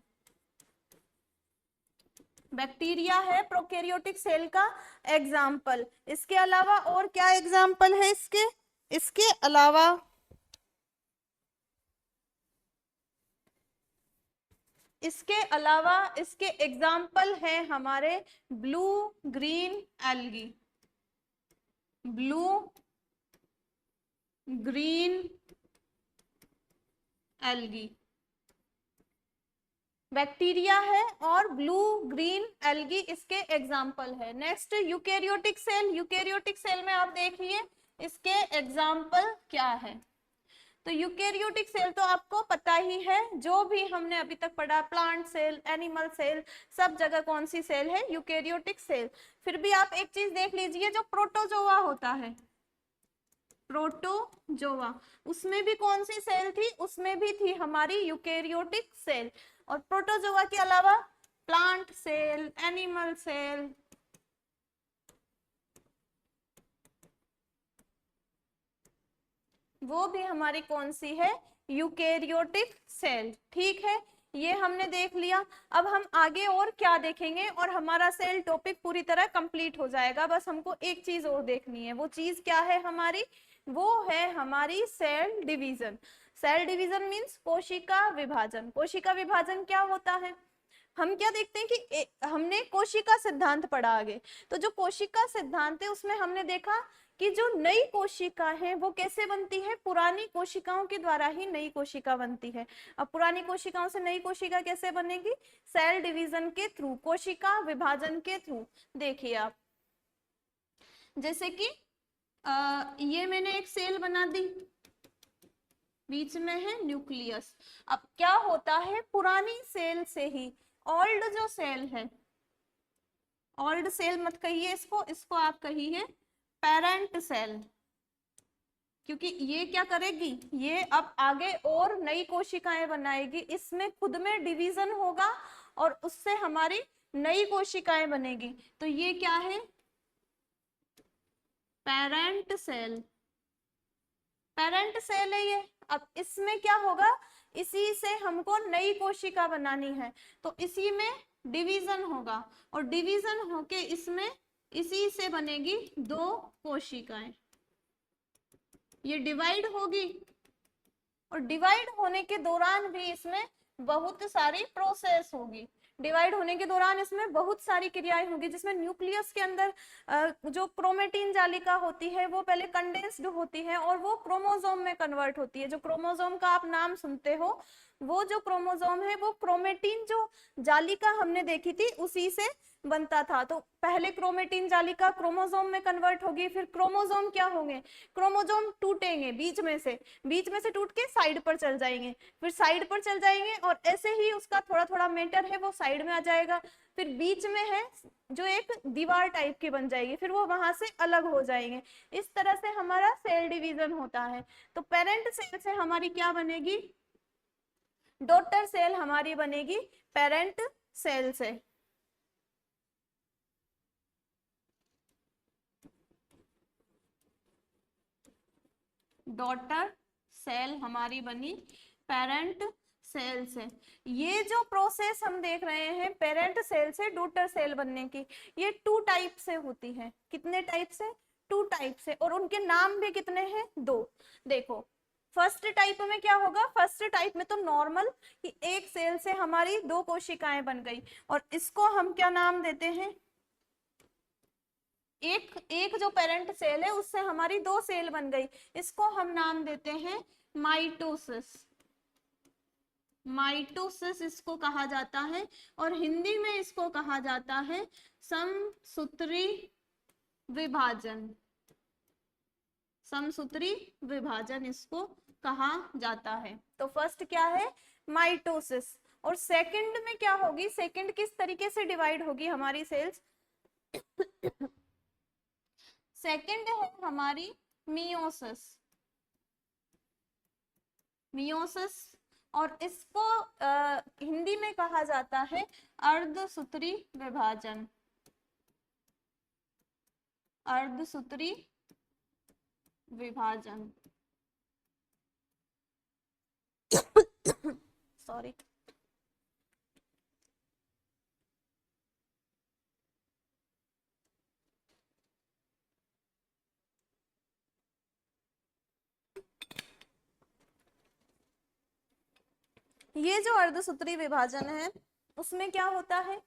बैक्टीरिया है प्रोकैरियोटिक सेल का एग्जाम्पल। इसके अलावा और क्या एग्जाम्पल है इसके, इसके अलावा इसके एग्जाम्पल है हमारे blue green algae. Blue green algae bacteria है और ब्लू ग्रीन एल्गी इसके एग्जाम्पल है। Next eukaryotic cell. Eukaryotic cell में आप देखिए इसके एग्जाम्पल क्या है। तो यूकैरियोटिक सेल तो आपको पता ही है, जो भी हमने अभी तक पढ़ा, प्लांट सेल, एनिमल सेल, सब जगह कौन सी सेल है, यूकैरियोटिक सेल। फिर भी आप एक चीज देख लीजिए, जो प्रोटोजोआ होता है, प्रोटोजोआ, उसमें भी कौन सी सेल थी, उसमें भी थी हमारी यूकैरियोटिक सेल। और प्रोटोजोआ के अलावा प्लांट सेल, एनिमल सेल, वो भी हमारी कौन सी है, यूकैरियोटिक सेल। ठीक है, ये हमने देख लिया। अब हम आगे और क्या देखेंगे और हमारा सेल टॉपिक पूरी तरह कंप्लीट हो जाएगा। बस हमको एक चीज और देखनी है, वो चीज क्या है हमारी, वो है हमारी cell division. Cell division means कोशिका विभाजन। कोशिका विभाजन क्या होता है, हम क्या देखते हैं कि हमने कोशिका सिद्धांत पढ़ा आगे। तो जो कोशिका सिद्धांत है उसमें हमने देखा कि जो नई कोशिका है वो कैसे बनती है, पुरानी कोशिकाओं के द्वारा ही नई कोशिका बनती है। अब पुरानी कोशिकाओं से नई कोशिका कैसे बनेगी, सेल डिवीजन के थ्रू, कोशिका विभाजन के थ्रू। देखिए आप, जैसे कि ये मैंने एक सेल बना दी, बीच में है न्यूक्लियस। अब क्या होता है, पुरानी सेल से ही, ओल्ड जो सेल है, ओल्ड सेल मत कहिए इसको आप कहिए पेरेंट सेल, क्योंकि ये क्या करेगी, ये अब आगे और नई कोशिकाएं बनाएगी, इसमें खुद में डिवीजन होगा और उससे हमारी नई कोशिकाएं बनेगी। तो ये क्या है, पेरेंट सेल। पेरेंट सेल है ये। अब इसमें क्या होगा, इसी से हमको नई कोशिका बनानी है, तो इसी में डिवीजन होगा और डिवीजन होके इसमें इसी से बनेगी 2 कोशिकाएं। ये डिवाइड होगी और डिवाइड होने के दौरान भी इसमें बहुत सारी प्रोसेस होगी। डिवाइड होने के दौरान इसमें बहुत सारी क्रियाएं होगी, जिसमें न्यूक्लियस के अंदर जो क्रोमेटिन जालिका होती है वो पहले कंडेंस्ड होती है और वो क्रोमोसोम में कन्वर्ट होती है। जो क्रोमोसोम का आप नाम सुनते हो, वो जो क्रोमोसोम है वो क्रोमेटिन जो जालिका हमने देखी थी उसी से बनता था। तो पहले क्रोमेटिन जालिका क्रोमोसोम में कन्वर्ट होगी, फिर क्रोमोसोम क्या होंगे, क्रोमोसोम टूटेंगे बीच में से टूट के साइड पर चल जाएंगे, फिर साइड पर चल जाएंगे और ऐसे ही उसका थोड़ा थोड़ा मैटर है वो साइड में आ जाएगा, फिर बीच में है जो एक दीवार टाइप की बन जाएगी, फिर वो वहां से अलग हो जाएंगे। इस तरह से हमारा सेल डिवीजन होता है। तो पेरेंट सेल से हमारी क्या बनेगी, डॉटर सेल हमारी बनेगी पेरेंट सेल से। डॉटर सेल हमारी बनी पेरेंट सेल से। ये जो प्रोसेस हम देख रहे हैं पेरेंट सेल से डॉटर सेल बनने की, ये 2 टाइप से होती है। कितने टाइप से, 2 टाइप से, और उनके नाम भी कितने हैं, 2। देखो फर्स्ट टाइप में क्या होगा, फर्स्ट टाइप में तो नॉर्मल कि एक सेल से हमारी 2 कोशिकाएं बन गई, और इसको हम क्या नाम देते हैं, एक एक जो पेरेंट सेल है उससे हमारी 2 सेल बन गई, इसको हम नाम देते हैं माइटोसिस। माइटोसिस इसको कहा जाता है, और हिंदी में इसको कहा जाता है समसूत्री विभाजन। समसूत्री विभाजन इसको कहा जाता है। तो फर्स्ट क्या है, माइटोसिस। और सेकंड में क्या होगी, सेकंड किस तरीके से डिवाइड होगी हमारी सेल्स, सेकंड है हमारी मियोसिस। मियोसिस, और इसको हिंदी में कहा जाता है अर्धसूत्री विभाजन। अर्धसूत्री विभाजन सॉरी। ये जो अर्धसूत्री विभाजन है उसमें क्या होता है,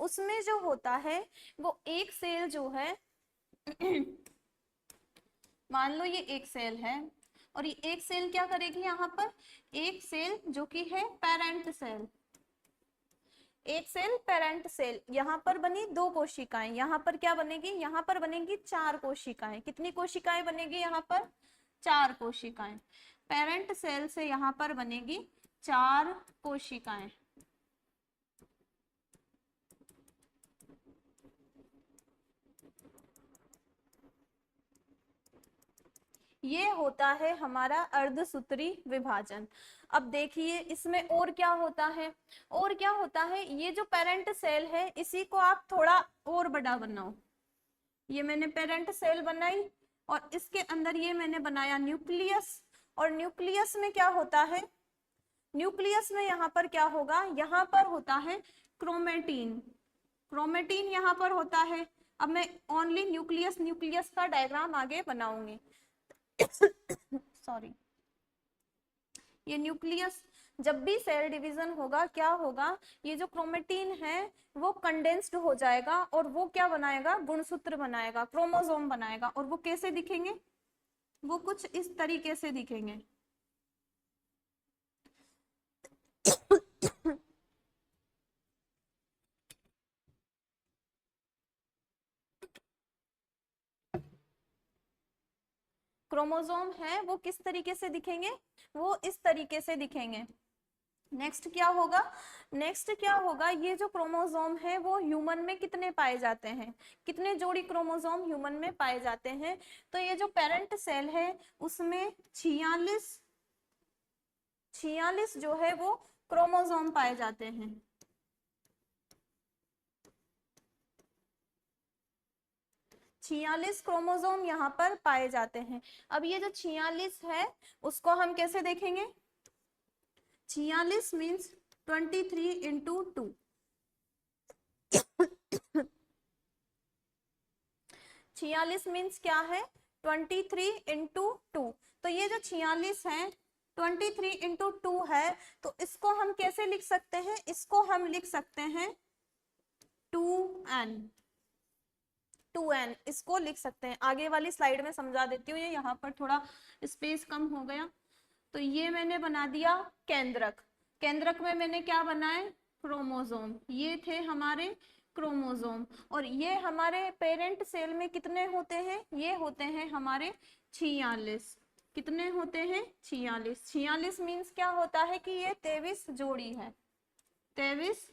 उसमें जो होता है वो एक सेल जो है मान लो ये एक सेल है, और ये एक सेल क्या करेगी, यहाँ पर एक सेल जो कि है पेरेंट सेल, एक सेल पेरेंट सेल, यहाँ पर बनी 2 कोशिकाएं, यहाँ पर क्या बनेगी, यहाँ पर बनेगी 4 कोशिकाएं। कितनी कोशिकाएं बनेगी यहाँ पर, 4 कोशिकाएं। पेरेंट सेल से यहाँ पर बनेगी 4 कोशिकाएं। ये होता है हमारा अर्धसूत्री विभाजन। अब देखिए इसमें और क्या होता है, और क्या होता है, ये जो पेरेंट सेल है इसी को आप थोड़ा और बड़ा बनाओ। ये मैंने पेरेंट सेल बनाई और इसके अंदर ये मैंने बनाया न्यूक्लियस, और न्यूक्लियस में क्या होता है, न्यूक्लियस में यहाँ पर क्या होगा, यहाँ पर होता है क्रोमेटीन। क्रोमेटीन यहाँ पर होता है। अब मैं ओनली न्यूक्लियस न्यूक्लियस का डायग्राम आगे बनाऊंगी सॉरी। ये न्यूक्लियस, जब भी सेल डिवीजन होगा क्या होगा, ये जो क्रोमेटीन है वो कंडेंस्ड हो जाएगा और वो क्या बनाएगा, गुणसूत्र बनाएगा, क्रोमोसोम बनाएगा, और वो कैसे दिखेंगे, वो कुछ इस तरीके से दिखेंगे क्रोमोसोम है वो किस तरीके से दिखेंगे, वो इस तरीके से दिखेंगे। नेक्स्ट क्या होगा, नेक्स्ट क्या होगा, ये जो क्रोमोसोम है वो ह्यूमन में कितने पाए जाते हैं, कितने जोड़ी क्रोमोसोम ह्यूमन में पाए जाते हैं, तो ये जो पेरेंट सेल है उसमें 46 जो है वो क्रोमोसोम पाए जाते हैं। 46 क्रोमोसोम यहाँ पर पाए जाते हैं। अब ये जो 46 है उसको हम कैसे देखेंगे, 46 मीन्स 23 इंटू 2 46 मीन्स क्या है, 23 इंटू 2। तो ये जो 46 है 23 इंटू 2 है, तो इस हम कैसे लिख सकते हैं, इसको हम लिख सकते हैं 2n, 2n इसको लिख सकते हैं। आगे वाली स्लाइड में समझा देती हूँ, ये यहाँ पर थोड़ा स्पेस कम हो गया। तो ये मैंने बना दिया केंद्रक, केंद्रक में मैंने क्या बनाए, क्रोमोसोम, ये थे हमारे क्रोमोसोम। और ये हमारे पेरेंट सेल में कितने होते हैं, ये होते हैं हमारे 46। कितने होते हैं, 46। 46 मीन्स क्या होता है कि ये 23 जोड़ी है, 23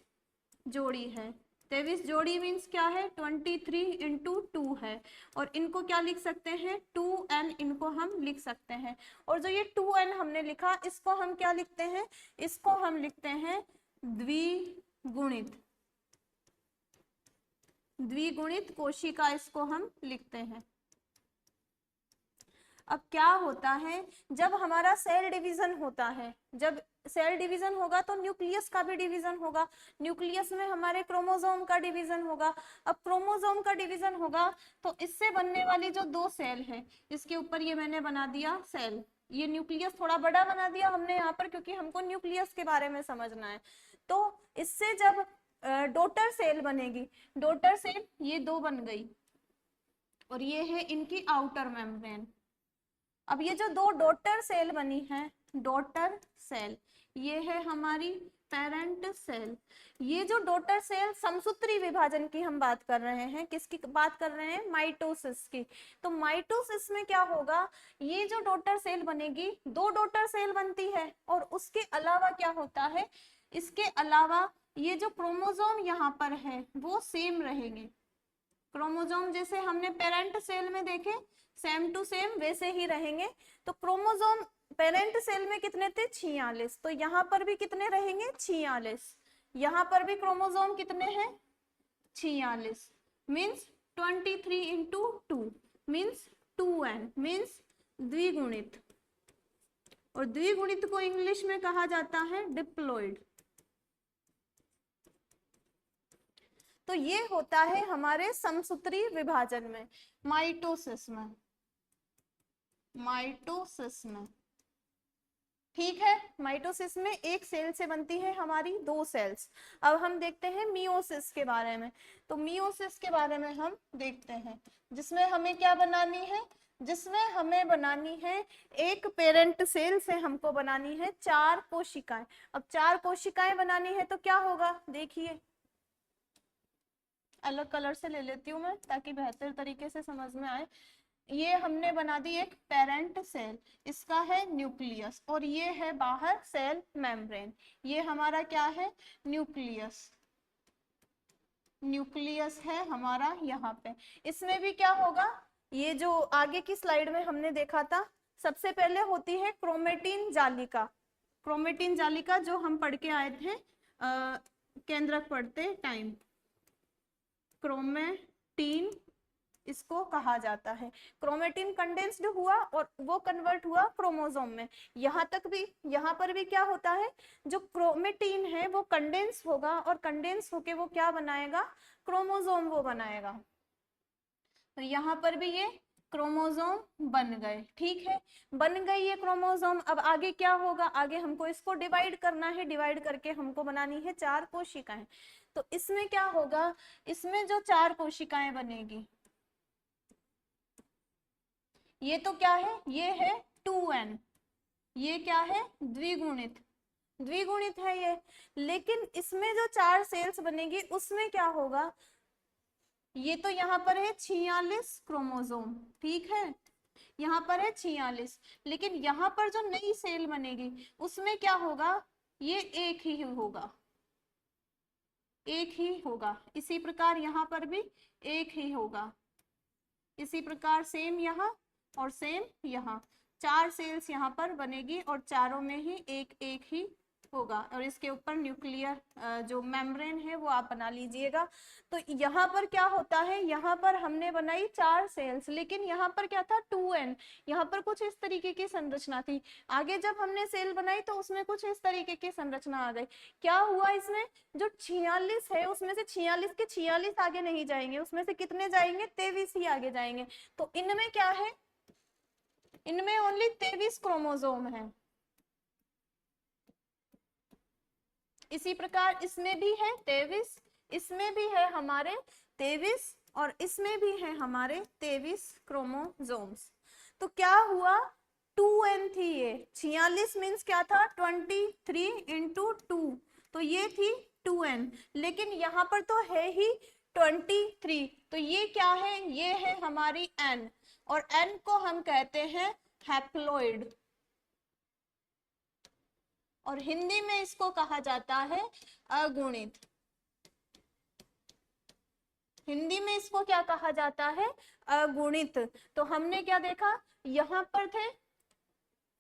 जोड़ी है। 23 जोड़ी मीन्स क्या है, 23 इंटू 2 है। और इनको क्या लिख सकते हैं, 2n इनको हम लिख सकते हैं। और जो ये 2n हमने लिखा, इसको हम क्या लिखते हैं, इसको हम लिखते हैं द्विगुणित, द्विगुणित कोशिका इसको हम लिखते हैं। अब क्या होता है, जब हमारा सेल डिवीजन होता है, जब सेल डिवीजन होगा तो न्यूक्लियस का भी डिवीजन होगा, न्यूक्लियस में हमारे क्रोमोसोम का डिवीजन होगा। अब क्रोमोसोम का डिवीजन होगा तो इससे बनने वाली जो दो सेल है, इसके ऊपर ये मैंने बना दिया सेल, ये न्यूक्लियस थोड़ा बड़ा बना दिया हमने यहाँ पर, क्योंकि हमको न्यूक्लियस के बारे में समझना है। तो इससे जब डॉटर सेल बनेगी, डॉटर सेल ये दो बन गई, और ये है इनकी आउटर मेम्ब्रेन। अब ये जो दो डॉटर सेल बनी है, डॉटर सेल, ये है हमारी पेरेंट सेल। ये जो डॉटर सेल समसूत्री विभाजन की हम बात कर रहे हैं, किसकी बात कर रहे हैं, माइटोसिस की। तो माइटोसिस में क्या होगा, ये जो डॉटर सेल बनेगी, दो डॉटर सेल बनती है, और उसके अलावा क्या होता है, इसके अलावा ये जो क्रोमोसोम यहाँ पर है वो सेम रहेंगे। क्रोमोसोम जैसे हमने पेरेंट सेल में देखे, सेम टू सेम वैसे ही रहेंगे। तो क्रोमोसोम पेरेंट सेल में कितने थे, 46, तो यहाँ पर भी कितने रहेंगे, 46। यहाँ पर भी क्रोमोसोम कितने हैं, 46, means 23 into 2 means 2n, means द्विगुणित। और द्विगुणित को इंग्लिश में कहा जाता है डिप्लॉइड। तो ये होता है हमारे समसूत्री विभाजन में, माइटोसिस में, माइटोसिस में। ठीक है, माइटोसिस में एक सेल से बनती है हमारी दो सेल्स। अब हम देखते हैं मियोसिस के बारे में। तो मियोसिस के बारे में हम देखते हैं, जिसमें हमें क्या बनानी है, जिसमें हमें बनानी है एक पेरेंट सेल से हमको बनानी है 4 कोशिकाएं। अब 4 कोशिकाएं बनानी है तो क्या होगा, देखिए अलग कलर से ले लेती हूँ मैं ताकि बेहतर तरीके से समझ में आए। ये हमने बना दी एक पेरेंट सेल, इसका है न्यूक्लियस, और ये है बाहर सेल मेम्ब्रेन। ये हमारा क्या है, न्यूक्लियस, न्यूक्लियस है हमारा यहाँ पे। इसमें भी क्या होगा, ये जो आगे की स्लाइड में हमने देखा था, सबसे पहले होती है क्रोमेटिन जालिका। क्रोमेटिन जालिका जो हम पढ़ के आए थे केंद्रक पढ़ते टाइम, क्रोमेटिन इसको कहा जाता है। क्रोमेटिन कंडेंस्ड हुआ और वो कन्वर्ट हुआ क्रोमोसोम में। यहाँ तक भी, यहाँ पर भी क्या होता है, जो क्रोमेटिन है वो कंडेंस होगा, और कंडेंस होके वो क्या बनाएगा, क्रोमोसोम वो बनाएगा। तो यहाँ पर भी ये क्रोमोसोम बन गए। ठीक है, बन गई ये क्रोमोसोम। अब आगे क्या होगा, आगे हमको इसको डिवाइड करना है, डिवाइड करके हमको बनानी है 4 कोशिकाएं। तो इसमें क्या होगा, इसमें जो 4 कोशिकाएं बनेगी, ये तो क्या है, ये है 2n, ये क्या है, द्विगुणित, द्विगुणित है ये। लेकिन इसमें जो 4 सेल्स बनेगी उसमें क्या होगा, ये तो यहाँ पर है 46 क्रोमोसोम, ठीक है, यहाँ पर है 46, लेकिन यहाँ पर जो नई सेल बनेगी उसमें क्या होगा, ये एक ही होगा, एक ही होगा। इसी प्रकार यहाँ पर भी एक ही होगा, इसी प्रकार सेम यहाँ और सेम यहाँ। 4 सेल्स यहाँ पर बनेगी और चारों में ही एक एक ही होगा, और इसके ऊपर न्यूक्लियर जो मेम्ब्रेन है वो आप बना लीजिएगा। तो यहाँ पर क्या होता है, यहाँ पर हमने बनाई 4 सेल्स, लेकिन यहाँ पर क्या था, 2n। यहाँ पर कुछ इस तरीके की संरचना थी। आगे जब हमने सेल बनाई तो उसमें कुछ इस तरीके की संरचना आ गई। क्या हुआ, इसमें जो 46 है उसमें से 46 के 46 आगे नहीं जाएंगे, उसमें से कितने जाएंगे, 23 ही आगे जाएंगे। तो इनमें क्या है, इनमें ओनली 23 क्रोमोसोम है। इसी प्रकार इसमें भी है 23, इसमें भी है हमारे 23 और इसमें भी है हमारे 23 क्रोमोसोम्स। तो क्या हुआ, 2n थी ये, 46 मीन्स क्या था 23 इंटू 2, तो ये थी 2n, लेकिन यहाँ पर तो है ही 23, तो ये क्या है, ये है हमारी n, और n को हम कहते हैं हैप्लॉइड, और हिंदी में इसको कहा जाता है अगुणित। हिंदी में इसको क्या कहा जाता है, अगुणित। तो हमने क्या देखा, यहाँ पर थे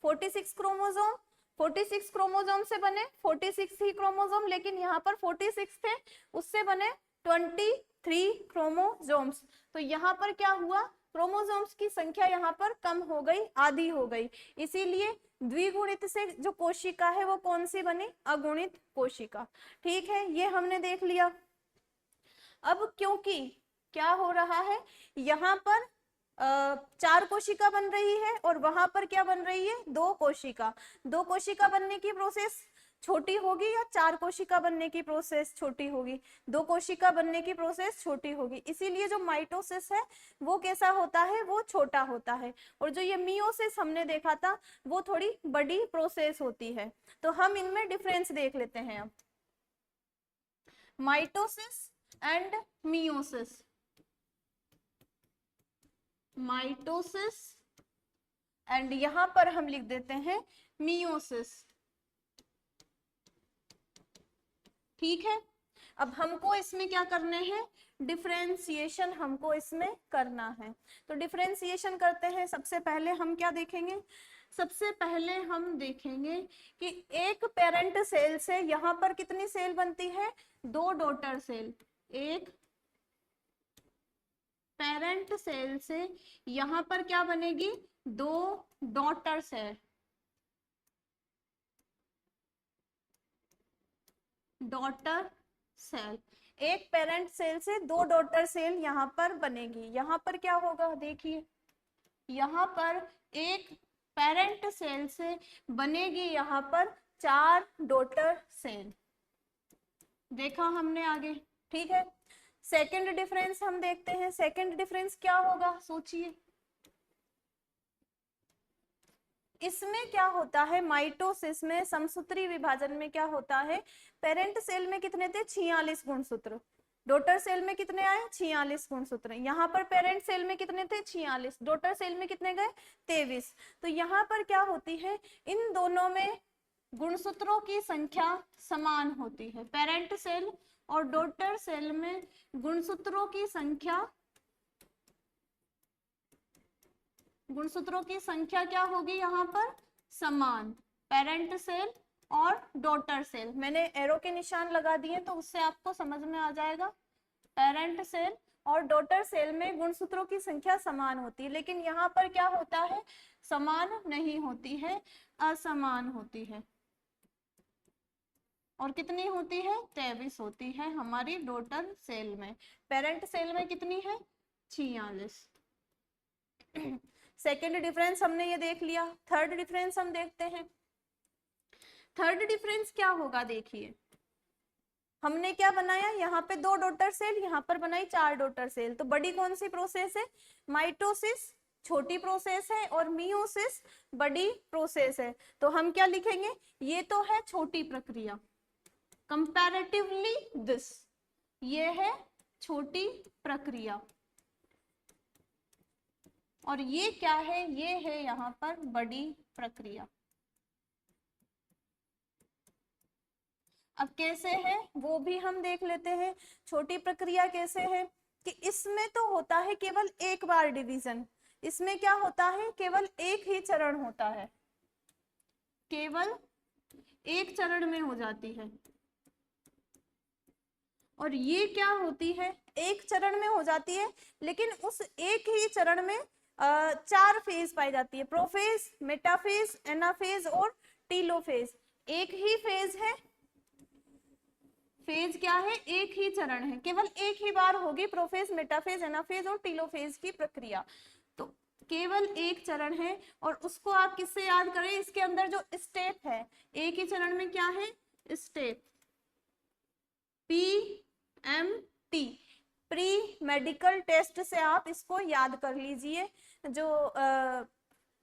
46 क्रोमोसोम, 46 क्रोमोसोम से बने 46 ही क्रोमोसोम, लेकिन यहाँ पर 46 थे, उससे बने 23 क्रोमोसोम्स। तो यहाँ पर क्या हुआ, क्रोमोसोम्स की संख्या यहाँ पर कम हो गई, आधी हो गई, इसीलिए द्विगुणित से जो कोशिका है वो कौन सी बनी, अगुणित कोशिका। ठीक है, ये हमने देख लिया। अब क्योंकि क्या हो रहा है, यहाँ पर 4 कोशिका बन रही है और वहां पर क्या बन रही है, 2 कोशिका। 2 कोशिका बनने की प्रोसेस छोटी होगी या 4 कोशिका बनने की प्रोसेस छोटी होगी, 2 कोशिका बनने की प्रोसेस छोटी होगी, इसीलिए जो माइटोसिस है वो कैसा होता है, वो छोटा होता है, और जो ये मियोसिस हमने देखा था वो थोड़ी बड़ी प्रोसेस होती है। तो हम इनमें डिफरेंस देख लेते हैं अब, mitosis and meiosis. Mitosis and यहां पर हम लिख देते हैं मियोसिस। ठीक है, अब हमको इसमें क्या करने हैं, डिफरेंशिएशन हमको इसमें करना है। तो डिफरेंशिएशन करते हैं। सबसे पहले हम क्या देखेंगे, सबसे पहले हम देखेंगे कि एक पेरेंट सेल से यहाँ पर कितनी सेल बनती है, 2 डॉटर सेल। एक पेरेंट सेल से यहाँ पर क्या बनेगी, 2 डॉटर सेल। डॉटर सेल, एक पेरेंट सेल से 2 डॉटर सेल यहाँ पर बनेगी। यहाँ पर क्या होगा, देखिए यहाँ पर एक पेरेंट सेल से बनेगी यहाँ पर 4 डॉटर सेल, देखा हमने आगे। ठीक है, सेकंड डिफरेंस हम देखते हैं। सेकंड डिफरेंस क्या होगा, सोचिए, इसमें क्या होता है, माइटोसिस में समसूत्री विभाजन में क्या होता है, पेरेंट सेल में कितने थे, 46 गुणसूत्र, डॉटर सेल में कितने आए, 46 गुणसूत्र। यहाँ पर पेरेंट सेल में कितने थे, 46, डॉटर सेल में कितने गए, 23। तो यहाँ पर क्या होती है, इन दोनों में गुणसूत्रों की संख्या समान होती है, पेरेंट सेल और डॉटर सेल में गुणसूत्रों की संख्या, गुणसूत्रों की संख्या क्या होगी यहाँ पर, समान, पेरेंट सेल और डॉटर सेल। मैंने एरो के निशान लगा दिए तो उससे आपको समझ में आ जाएगा, पेरेंट सेल और डॉटर सेल में गुणसूत्रों की संख्या समान होती है, लेकिन यहाँ पर क्या होता है, समान नहीं होती है, असमान होती है। और कितनी होती है, 23 होती है हमारी डॉटर सेल में, पेरेंट सेल में कितनी है, 46। सेकेंड डिफरेंस हमने ये देख लिया। थर्ड डिफरेंस हम देखते हैं। थर्ड डिफरेंस क्या होगा, देखिए हमने क्या बनाया, यहाँ पे 2 डॉटर सेल, यहाँ पर बनाई 4 डॉटर सेल। तो बड़ी कौन सी प्रोसेस है, माइटोसिस छोटी प्रोसेस है और मियोसिस बड़ी प्रोसेस है। तो हम क्या लिखेंगे, ये तो है छोटी प्रक्रिया, कंपैरेटिवली दिस, ये है छोटी प्रक्रिया, और ये क्या है, ये है यहाँ पर बड़ी प्रक्रिया। अब कैसे है वो भी हम देख लेते हैं। छोटी प्रक्रिया कैसे है कि इसमें तो होता है केवल एक बार डिवीजन, इसमें क्या होता है, केवल एक ही चरण होता है, केवल एक चरण में हो जाती है। और ये क्या होती है, एक चरण में हो जाती है, लेकिन उस एक ही चरण में 4 फेज पाई जाती है, प्रोफेज, मेटाफेज, एनाफेज और टीलोफेज। एक ही फेज है, फेज क्या है, एक ही चरण है, केवल एक ही बार होगी प्रोफेज, मेटाफेज, एनाफेज और टीलोफेज की प्रक्रिया। तो केवल एक चरण है, और उसको आप किससे याद करें, इसके अंदर जो स्टेप है, एक ही चरण में क्या है, step, PMT, pre medical test से आप इसको याद कर लीजिए। जो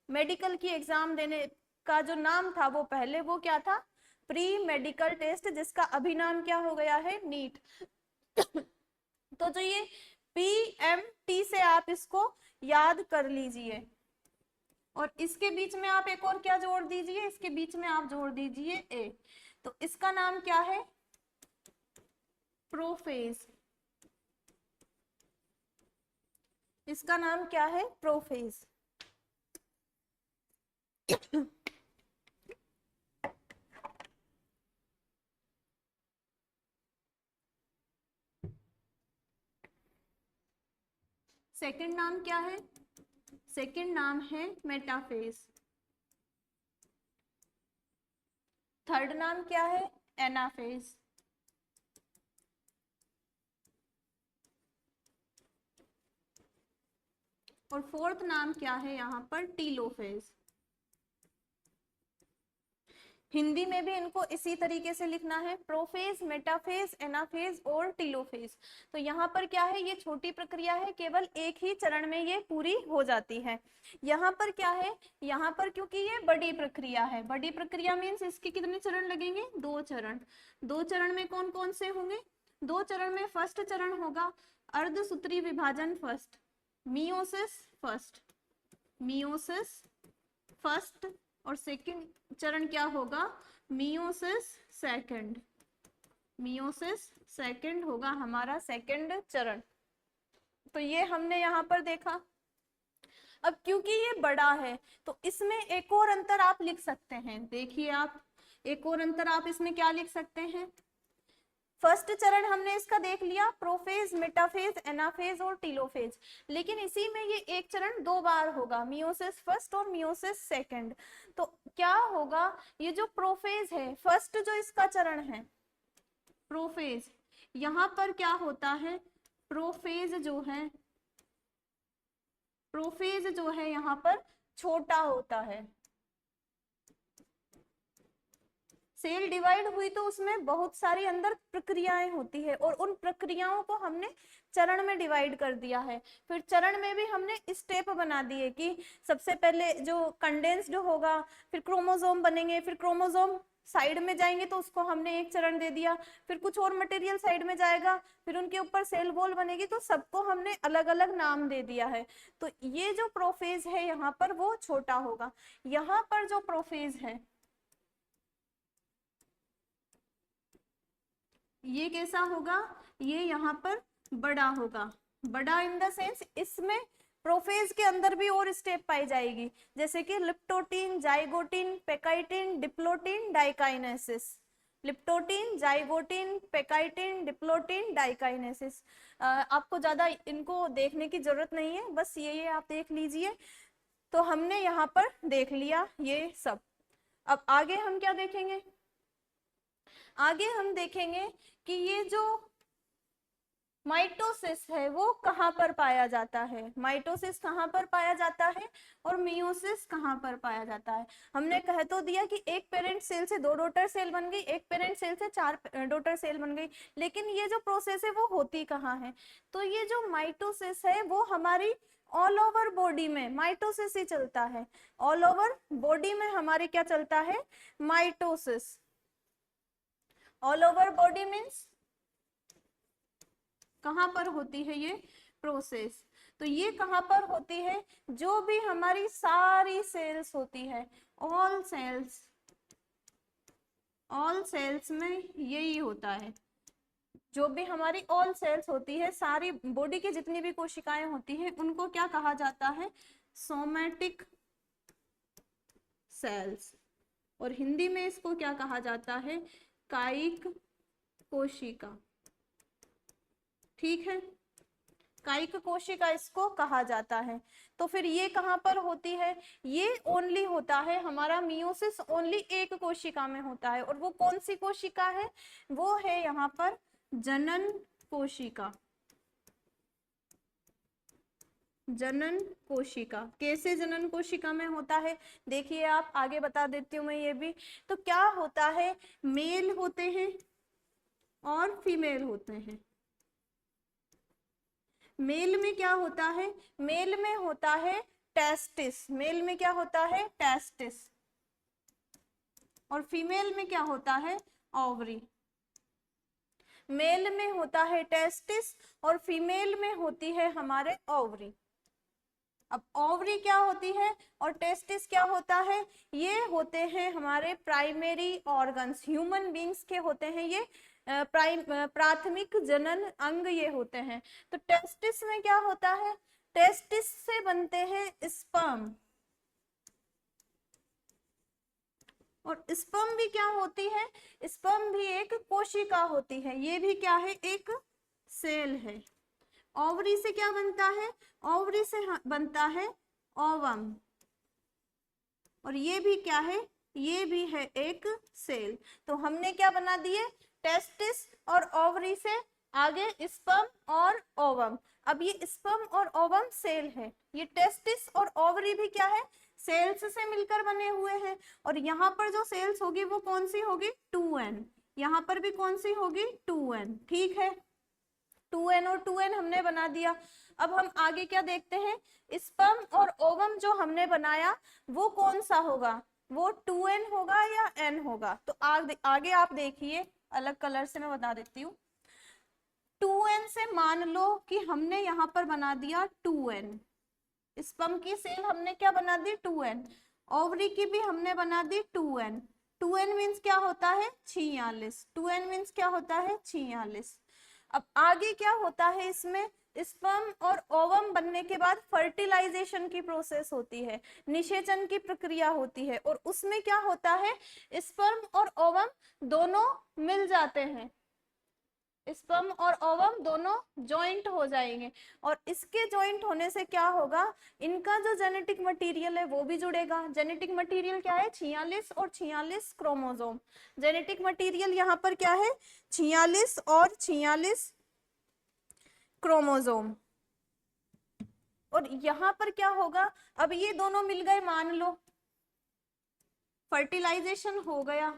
मेडिकल की एग्जाम देने का जो नाम था वो पहले वो क्या था, प्री मेडिकल टेस्ट, जिसका अभी नाम क्या हो गया है, नीट। तो जो ये PMT से आप इसको याद कर लीजिए। और इसके बीच में आप एक और क्या जोड़ दीजिए, इसके बीच में आप जोड़ दीजिए ए। तो इसका नाम क्या है, प्रोफेज। इसका नाम क्या है, प्रोफेज। सेकंड नाम क्या है, सेकंड नाम है मेटाफेज। थर्ड नाम क्या है, एनाफेज। और फोर्थ नाम क्या है यहाँ पर, टीलोफेज। हिंदी में भी इनको इसी तरीके से लिखना है, प्रोफेज, मेटाफेज, एनाफेज और टीलोफेज। तो यहाँ पर क्या है, ये छोटी प्रक्रिया है, केवल एक ही चरण में ये पूरी हो जाती है। यहाँ पर क्या है, यहाँ पर क्योंकि ये बड़ी प्रक्रिया है, बड़ी प्रक्रिया मीन्स इसके कितने चरण लगेंगे, 2 चरण। 2 चरण में कौन कौन से होंगे, 2 चरण में फर्स्ट चरण होगा अर्धसूत्री विभाजन first, meiosis first, meiosis first. और सेकंड चरण क्या होगा, मियोसिस सेकंड, मियोसिस सेकंड होगा हमारा सेकंड चरण। तो ये हमने यहाँ पर देखा। अब क्योंकि ये बड़ा है तो इसमें एक और अंतर आप लिख सकते हैं, देखिए आप एक और अंतर आप इसमें क्या लिख सकते हैं। फर्स्ट चरण हमने इसका देख लिया, प्रोफेज, मेटाफेज, एनाफेज और टीलोफेज। लेकिन इसी में ये एक चरण 2 बार होगा, मियोसिस फर्स्ट और मियोसिस सेकंड। तो क्या होगा, ये जो प्रोफेज है, फर्स्ट जो इसका चरण है प्रोफेज, यहाँ पर क्या होता है, प्रोफेज जो है, प्रोफेज जो है यहाँ पर छोटा होता है। सेल डिवाइड हुई तो उसमें बहुत सारी अंदर प्रक्रियाएं होती है और उन प्रक्रियाओं को हमने चरण में डिवाइड कर दिया है। फिर चरण में भी हमने स्टेप बना दिए कि सबसे पहले जो कंडेंस्ड होगा, फिर क्रोमोसोम बनेंगे, फिर क्रोमोसोम साइड में जाएंगे तो उसको हमने एक चरण दे दिया, फिर कुछ और मटेरियल साइड में जाएगा, फिर उनके ऊपर सेल वॉल बनेगी, तो सबको हमने अलग अलग नाम दे दिया है। तो ये जो प्रोफेज है यहाँ पर वो छोटा होगा, यहाँ पर जो प्रोफेज है ये कैसा होगा, ये यहाँ पर बड़ा होगा। बड़ा इन द सेंस इसमें प्रोफेज के अंदर भी और स्टेप पाई जाएगी, जैसे कि leptotene, zygotene, pachytene, diplotene, diakinesis. Leptotene, zygotene, pachytene, diplotene, diakinesis. आपको ज्यादा इनको देखने की जरूरत नहीं है, बस ये आप देख लीजिए। तो हमने यहाँ पर देख लिया ये सब। अब आगे हम क्या देखेंगे, आगे हम देखेंगे कि ये जो माइटोसिस है वो कहाँ पर पाया जाता है, माइटोसिस कहाँ पर पाया जाता है और मियोसिस कहाँ पर पाया जाता है। हमने कह तो दिया कि एक पेरेंट सेल से 2 डॉटर सेल बन गई, एक पेरेंट सेल से 4 डॉटर सेल बन गई, लेकिन ये जो प्रोसेस है वो होती कहाँ है। तो ये जो माइटोसिस है वो हमारी ऑल ओवर बॉडी में माइटोसिस ही चलता है, ऑल ओवर बॉडी में हमारी क्या चलता है, mitosis. All over body means कहां पर होती है ये प्रोसेस, तो ये कहां पर होती है, जो भी हमारी सारी सेल्स होती है, ऑल सेल्स, ऑल सेल्स में यही होता है। जो भी हमारी ऑल सेल्स होती है, सारी बॉडी की जितनी भी कोशिकाएं होती हैं उनको क्या कहा जाता है, सोमैटिक सेल्स। और हिंदी में इसको क्या कहा जाता है, कायिक कोशिका। ठीक है, कायिक कोशिका इसको कहा जाता है। तो फिर ये कहां पर होती है, ये ओनली होता है हमारा मियोसिस ओनली एक कोशिका में होता है, और वो कौन सी कोशिका है, वो है यहाँ पर जनन कोशिका। जनन कोशिका, कैसे जनन कोशिका में होता है, देखिए आप, आगे बता देती हूँ मैं ये भी। तो क्या होता है, मेल होते हैं, और फीमेल होते हैं। मेल में क्या होता है? मेल में होता है टेस्टिस। मेल में क्या होता है? टेस्टिस। और फीमेल में क्या होता है? ओवरी। मेल में होता है टेस्टिस और फीमेल में होती है हमारे ओवरी। अब ओवरी क्या होती है और टेस्टिस क्या होता है? ये होते हैं हमारे प्राइमरी ऑर्गन्स, ह्यूमन बींग्स के होते हैं ये प्राथमिक जनन अंग ये होते हैं। तो टेस्टिस में क्या होता है? टेस्टिस से बनते हैं स्पर्म, और स्पर्म भी क्या होती है? स्पर्म भी एक कोशिका होती है। ये भी क्या है? एक सेल है। ओवरी से क्या बनता है? ओवरी से बनता है ओवम, और ये भी क्या है? ये भी है एक सेल। तो हमने क्या बना दिए? टेस्टिस और ओवरी से आगे स्पर्म और ओवम। अब ये स्पर्म और ओवम सेल है, ये टेस्टिस और ओवरी भी क्या है? सेल्स से मिलकर बने हुए हैं। और यहाँ पर जो सेल्स होगी वो कौन सी होगी? 2n। यहाँ पर भी कौन सी होगी? 2n। ठीक है, 2n और 2n हमने बना दिया। अब हम आगे क्या देखते हैं? स्पर्म और ओवम जो हमने बनाया वो कौन सा होगा? वो 2n होगा या n होगा? तो आगे आप देखिए, अलग कलर से मैं बता देती हूँ। 2n से मान लो कि हमने यहाँ पर बना दिया 2n। स्पर्म की सेल हमने क्या बना दी? 2n। ओवरी की भी हमने बना दी 2n। 2n मीन्स क्या होता है? 46। 2n मीन्स क्या होता है? 46। अब आगे क्या होता है इसमें? स्पर्म और ओवम बनने के बाद फर्टिलाइजेशन की प्रोसेस होती है, निषेचन की प्रक्रिया होती है, और उसमें क्या होता है? स्पर्म और ओवम दोनों मिल जाते हैं, स्पर्म और ओवम दोनों जॉइंट हो जाएंगे, और इसके जॉइंट होने से क्या होगा? इनका जो जेनेटिक मटेरियल है वो भी जुड़ेगा। जेनेटिक मटेरियल क्या है? 46 और 46 क्रोमोसोम। जेनेटिक मटेरियल यहाँ पर क्या है? 46 और 46 क्रोमोसोम। और यहाँ पर क्या होगा? अब ये दोनों मिल गए, मान लो फर्टिलाइजेशन हो गया,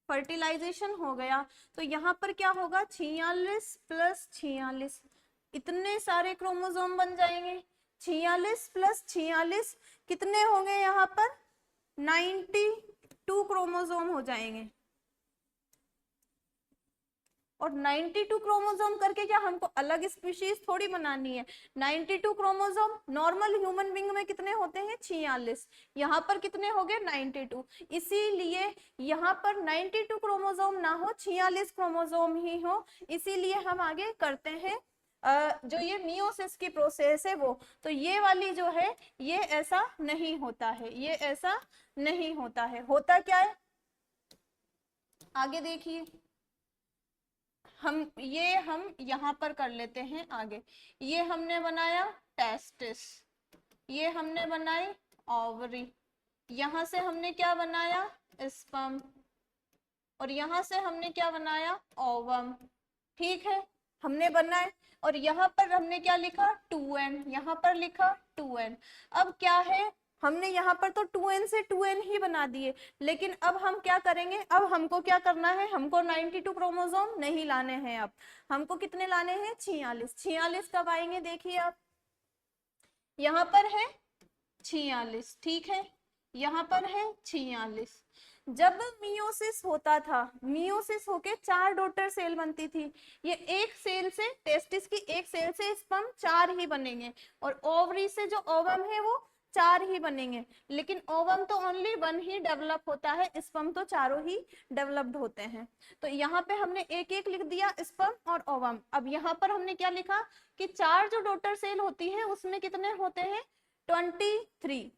फर्टिलाइजेशन हो गया, तो यहाँ पर क्या होगा? 46 प्लस 46, इतने सारे क्रोमोसोम बन जाएंगे। 46 प्लस 46 कितने होंगे? यहाँ पर 92 क्रोमोसोम हो जाएंगे। और 92 क्रोमोसोम करके क्या हमको अलग स्पीशीज थोड़ी बनानी है? 92 क्रोमोसोम नॉर्मल ह्यूमन बींग में कितने होते हैं? 46। यहाँ पर कितने हो गए? 92। इसीलिए यहाँ पर 92 क्रोमोसोम ना हो, 46 क्रोमोसोम ही हो। इसीलिए हम आगे करते हैं जो ये मियोसिस की प्रोसेस है वो। तो ये वाली जो है ये ऐसा नहीं होता है, ये ऐसा नहीं होता है। होता क्या है? आगे देखिए, हम यहाँ पर कर लेते हैं आगे। ये हमने बनाया टेस्टिस, ये हमने बनाई ओवरी, यहाँ से हमने क्या बनाया? स्पर्म, और यहाँ से हमने क्या बनाया? ओवम। ठीक है, हमने बनाए, और यहाँ पर हमने क्या लिखा? 2n, यहाँ पर लिखा 2n। अब क्या है? हमने यहाँ पर तो 2n से 2n ही बना दिए, लेकिन अब हम क्या करेंगे? अब हमको क्या करना है? हमको 92 क्रोमोसोम नहीं लाने हैं, अब हमको कितने लाने हैं? 46। 46 कब आएंगे? देखिए आप, यहाँ पर है 46, ठीक है, यहाँ पर है 46। जब मियोसिस होता था, मियोसिस होके 4 डॉटर सेल बनती थी। ये एक सेल से, टेस्टिस की एक सेल से स्पर्म 4 ही बनेंगे, और ओवरी से जो ओवम है वो 4 ही बनेंगे। लेकिन ओवम तो ओनली 1 ही डेवलप होता है, स्पर्म तो चारों ही डेवलप्ड होते हैं। तो यहाँ पे हमने एक एक लिख दिया, स्पर्म और ओवम। अब यहाँ पर हमने क्या लिखा कि 4 जो डॉटर सेल होती है उसमें कितने होते हैं? 23।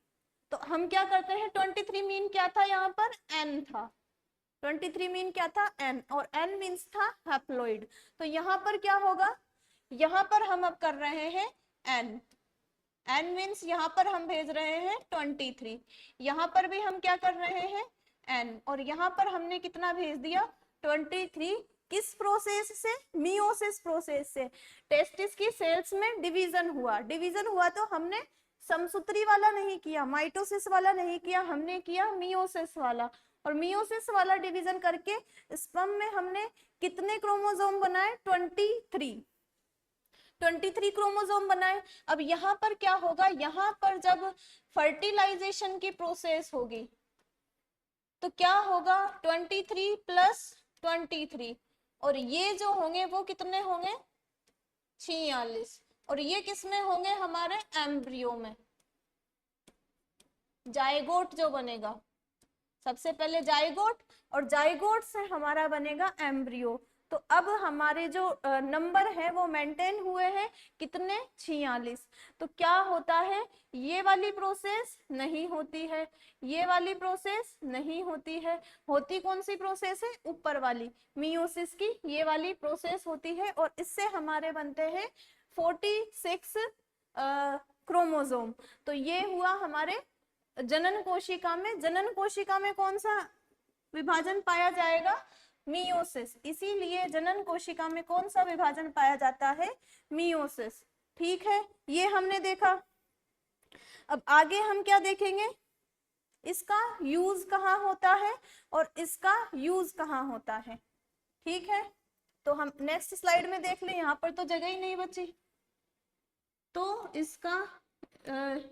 तो हम क्या करते हैं? 23 मीन क्या था? यहाँ पर n था। 23 मीन क्या था? n, और n मीन्स था हैप्लॉइड। तो यहाँ पर क्या होगा? यहाँ पर हम अब कर रहे हैं n, n मीन्स यहाँ पर हम भेज रहे हैं 23, यहाँ पर भी हम क्या कर रहे हैं? n, और यहाँ पर हमने कितना भेज दिया? 23। किस प्रोसेस से? मियोसिस प्रोसेस से। टेस्टिस की सेल्स में डिवीजन हुआ, डिवीजन हुआ तो हमने समसूत्री वाला नहीं किया, माइटोसिस वाला नहीं किया, हमने किया मियोसिस वाला। और मियोसिस वाला डिवीजन करके स्पर्म में हमने कितने क्रोमोसोम बनाए? 23 क्रोमोसोम बनाए। अब यहाँ पर क्या होगा, यहाँ पर जब फर्टिलाइजेशन की प्रोसेस होगी तो क्या होगा? 23 प्लस 23, और ये जो होंगे वो कितने होंगे? 46। और ये किसमें होंगे? हमारे एम्ब्रियो में, जाइगोट जो बनेगा, सबसे पहले जाइगोट, और जाइगोट से हमारा बनेगा एम्ब्रियो। तो अब हमारे जो नंबर है वो मेंटेन हुए हैं कितने? 46। तो क्या होता है, ये वाली प्रोसेस नहीं होती है, ये वाली प्रोसेस नहीं होती है, होती कौन सी प्रोसेस है? ऊपर वाली मियोसिस की ये वाली प्रोसेस होती है, और इससे हमारे बनते हैं 46 क्रोमोसोम। तो ये हुआ हमारे जनन कोशिका में। जनन कोशिका में कौन सा विभाजन पाया जाएगा? मियोसिस। इसीलिए जनन कोशिका में कौन सा विभाजन पाया जाता है? मियोसिस। ठीक है, ये हमने देखा। अब आगे हम क्या देखेंगे? इसका यूज कहाँ होता है और इसका यूज कहाँ होता है। ठीक है, तो हम नेक्स्ट स्लाइड में देख लें, यहाँ पर तो जगह ही नहीं बची, तो इसका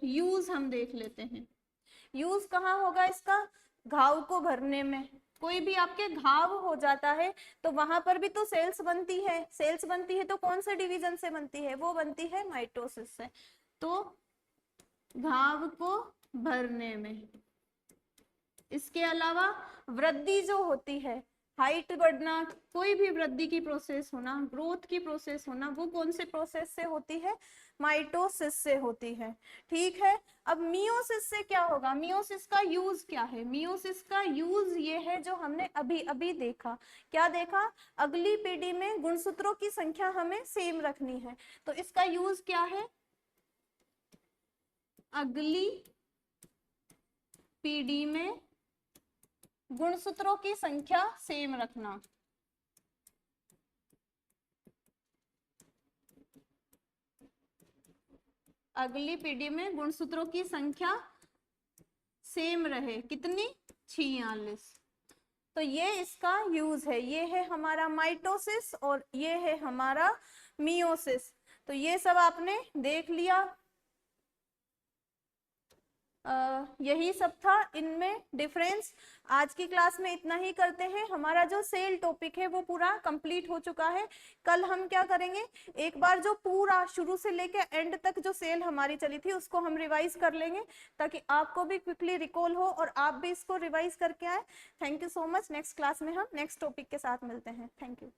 यूज हम देख लेते हैं। यूज कहाँ होगा इसका? घाव को भरने में। कोई भी आपके घाव हो जाता है तो वहां पर भी तो सेल्स बनती है, सेल्स बनती है तो कौन से डिवीजन से बनती है? वो बनती है माइटोसिस से। तो घाव को भरने में, इसके अलावा वृद्धि जो होती है, हाइट बढ़ना, कोई भी वृद्धि की प्रोसेस होना, ग्रोथ की प्रोसेस होना, वो कौन से प्रोसेस से होती है? माइटोसिस से होती है। ठीक है, अब मियोसिस से क्या होगा? मियोसिस का यूज क्या है? मियोसिस का यूज ये है जो हमने अभी अभी देखा। क्या देखा? अगली पीढ़ी में गुणसूत्रों की संख्या हमें सेम रखनी है, तो इसका यूज क्या है? अगली पीढ़ी में गुणसूत्रों की संख्या सेम रखना। अगली पीढ़ी में गुणसूत्रों की संख्या सेम रहे, कितनी? 46। तो ये इसका यूज है, ये है हमारा माइटोसिस और ये है हमारा मियोसिस। तो ये सब आपने देख लिया। यही सब था इनमें डिफरेंस। आज की क्लास में इतना ही करते हैं। हमारा जो सेल टॉपिक है वो पूरा कंप्लीट हो चुका है। कल हम क्या करेंगे, एक बार जो पूरा शुरू से लेके एंड तक जो सेल हमारी चली थी उसको हम रिवाइज कर लेंगे, ताकि आपको भी क्विकली रिकॉल हो और आप भी इसको रिवाइज करके आए। Thank you so much. Next class में हम नेक्स्ट टॉपिक के साथ मिलते हैं। Thank you.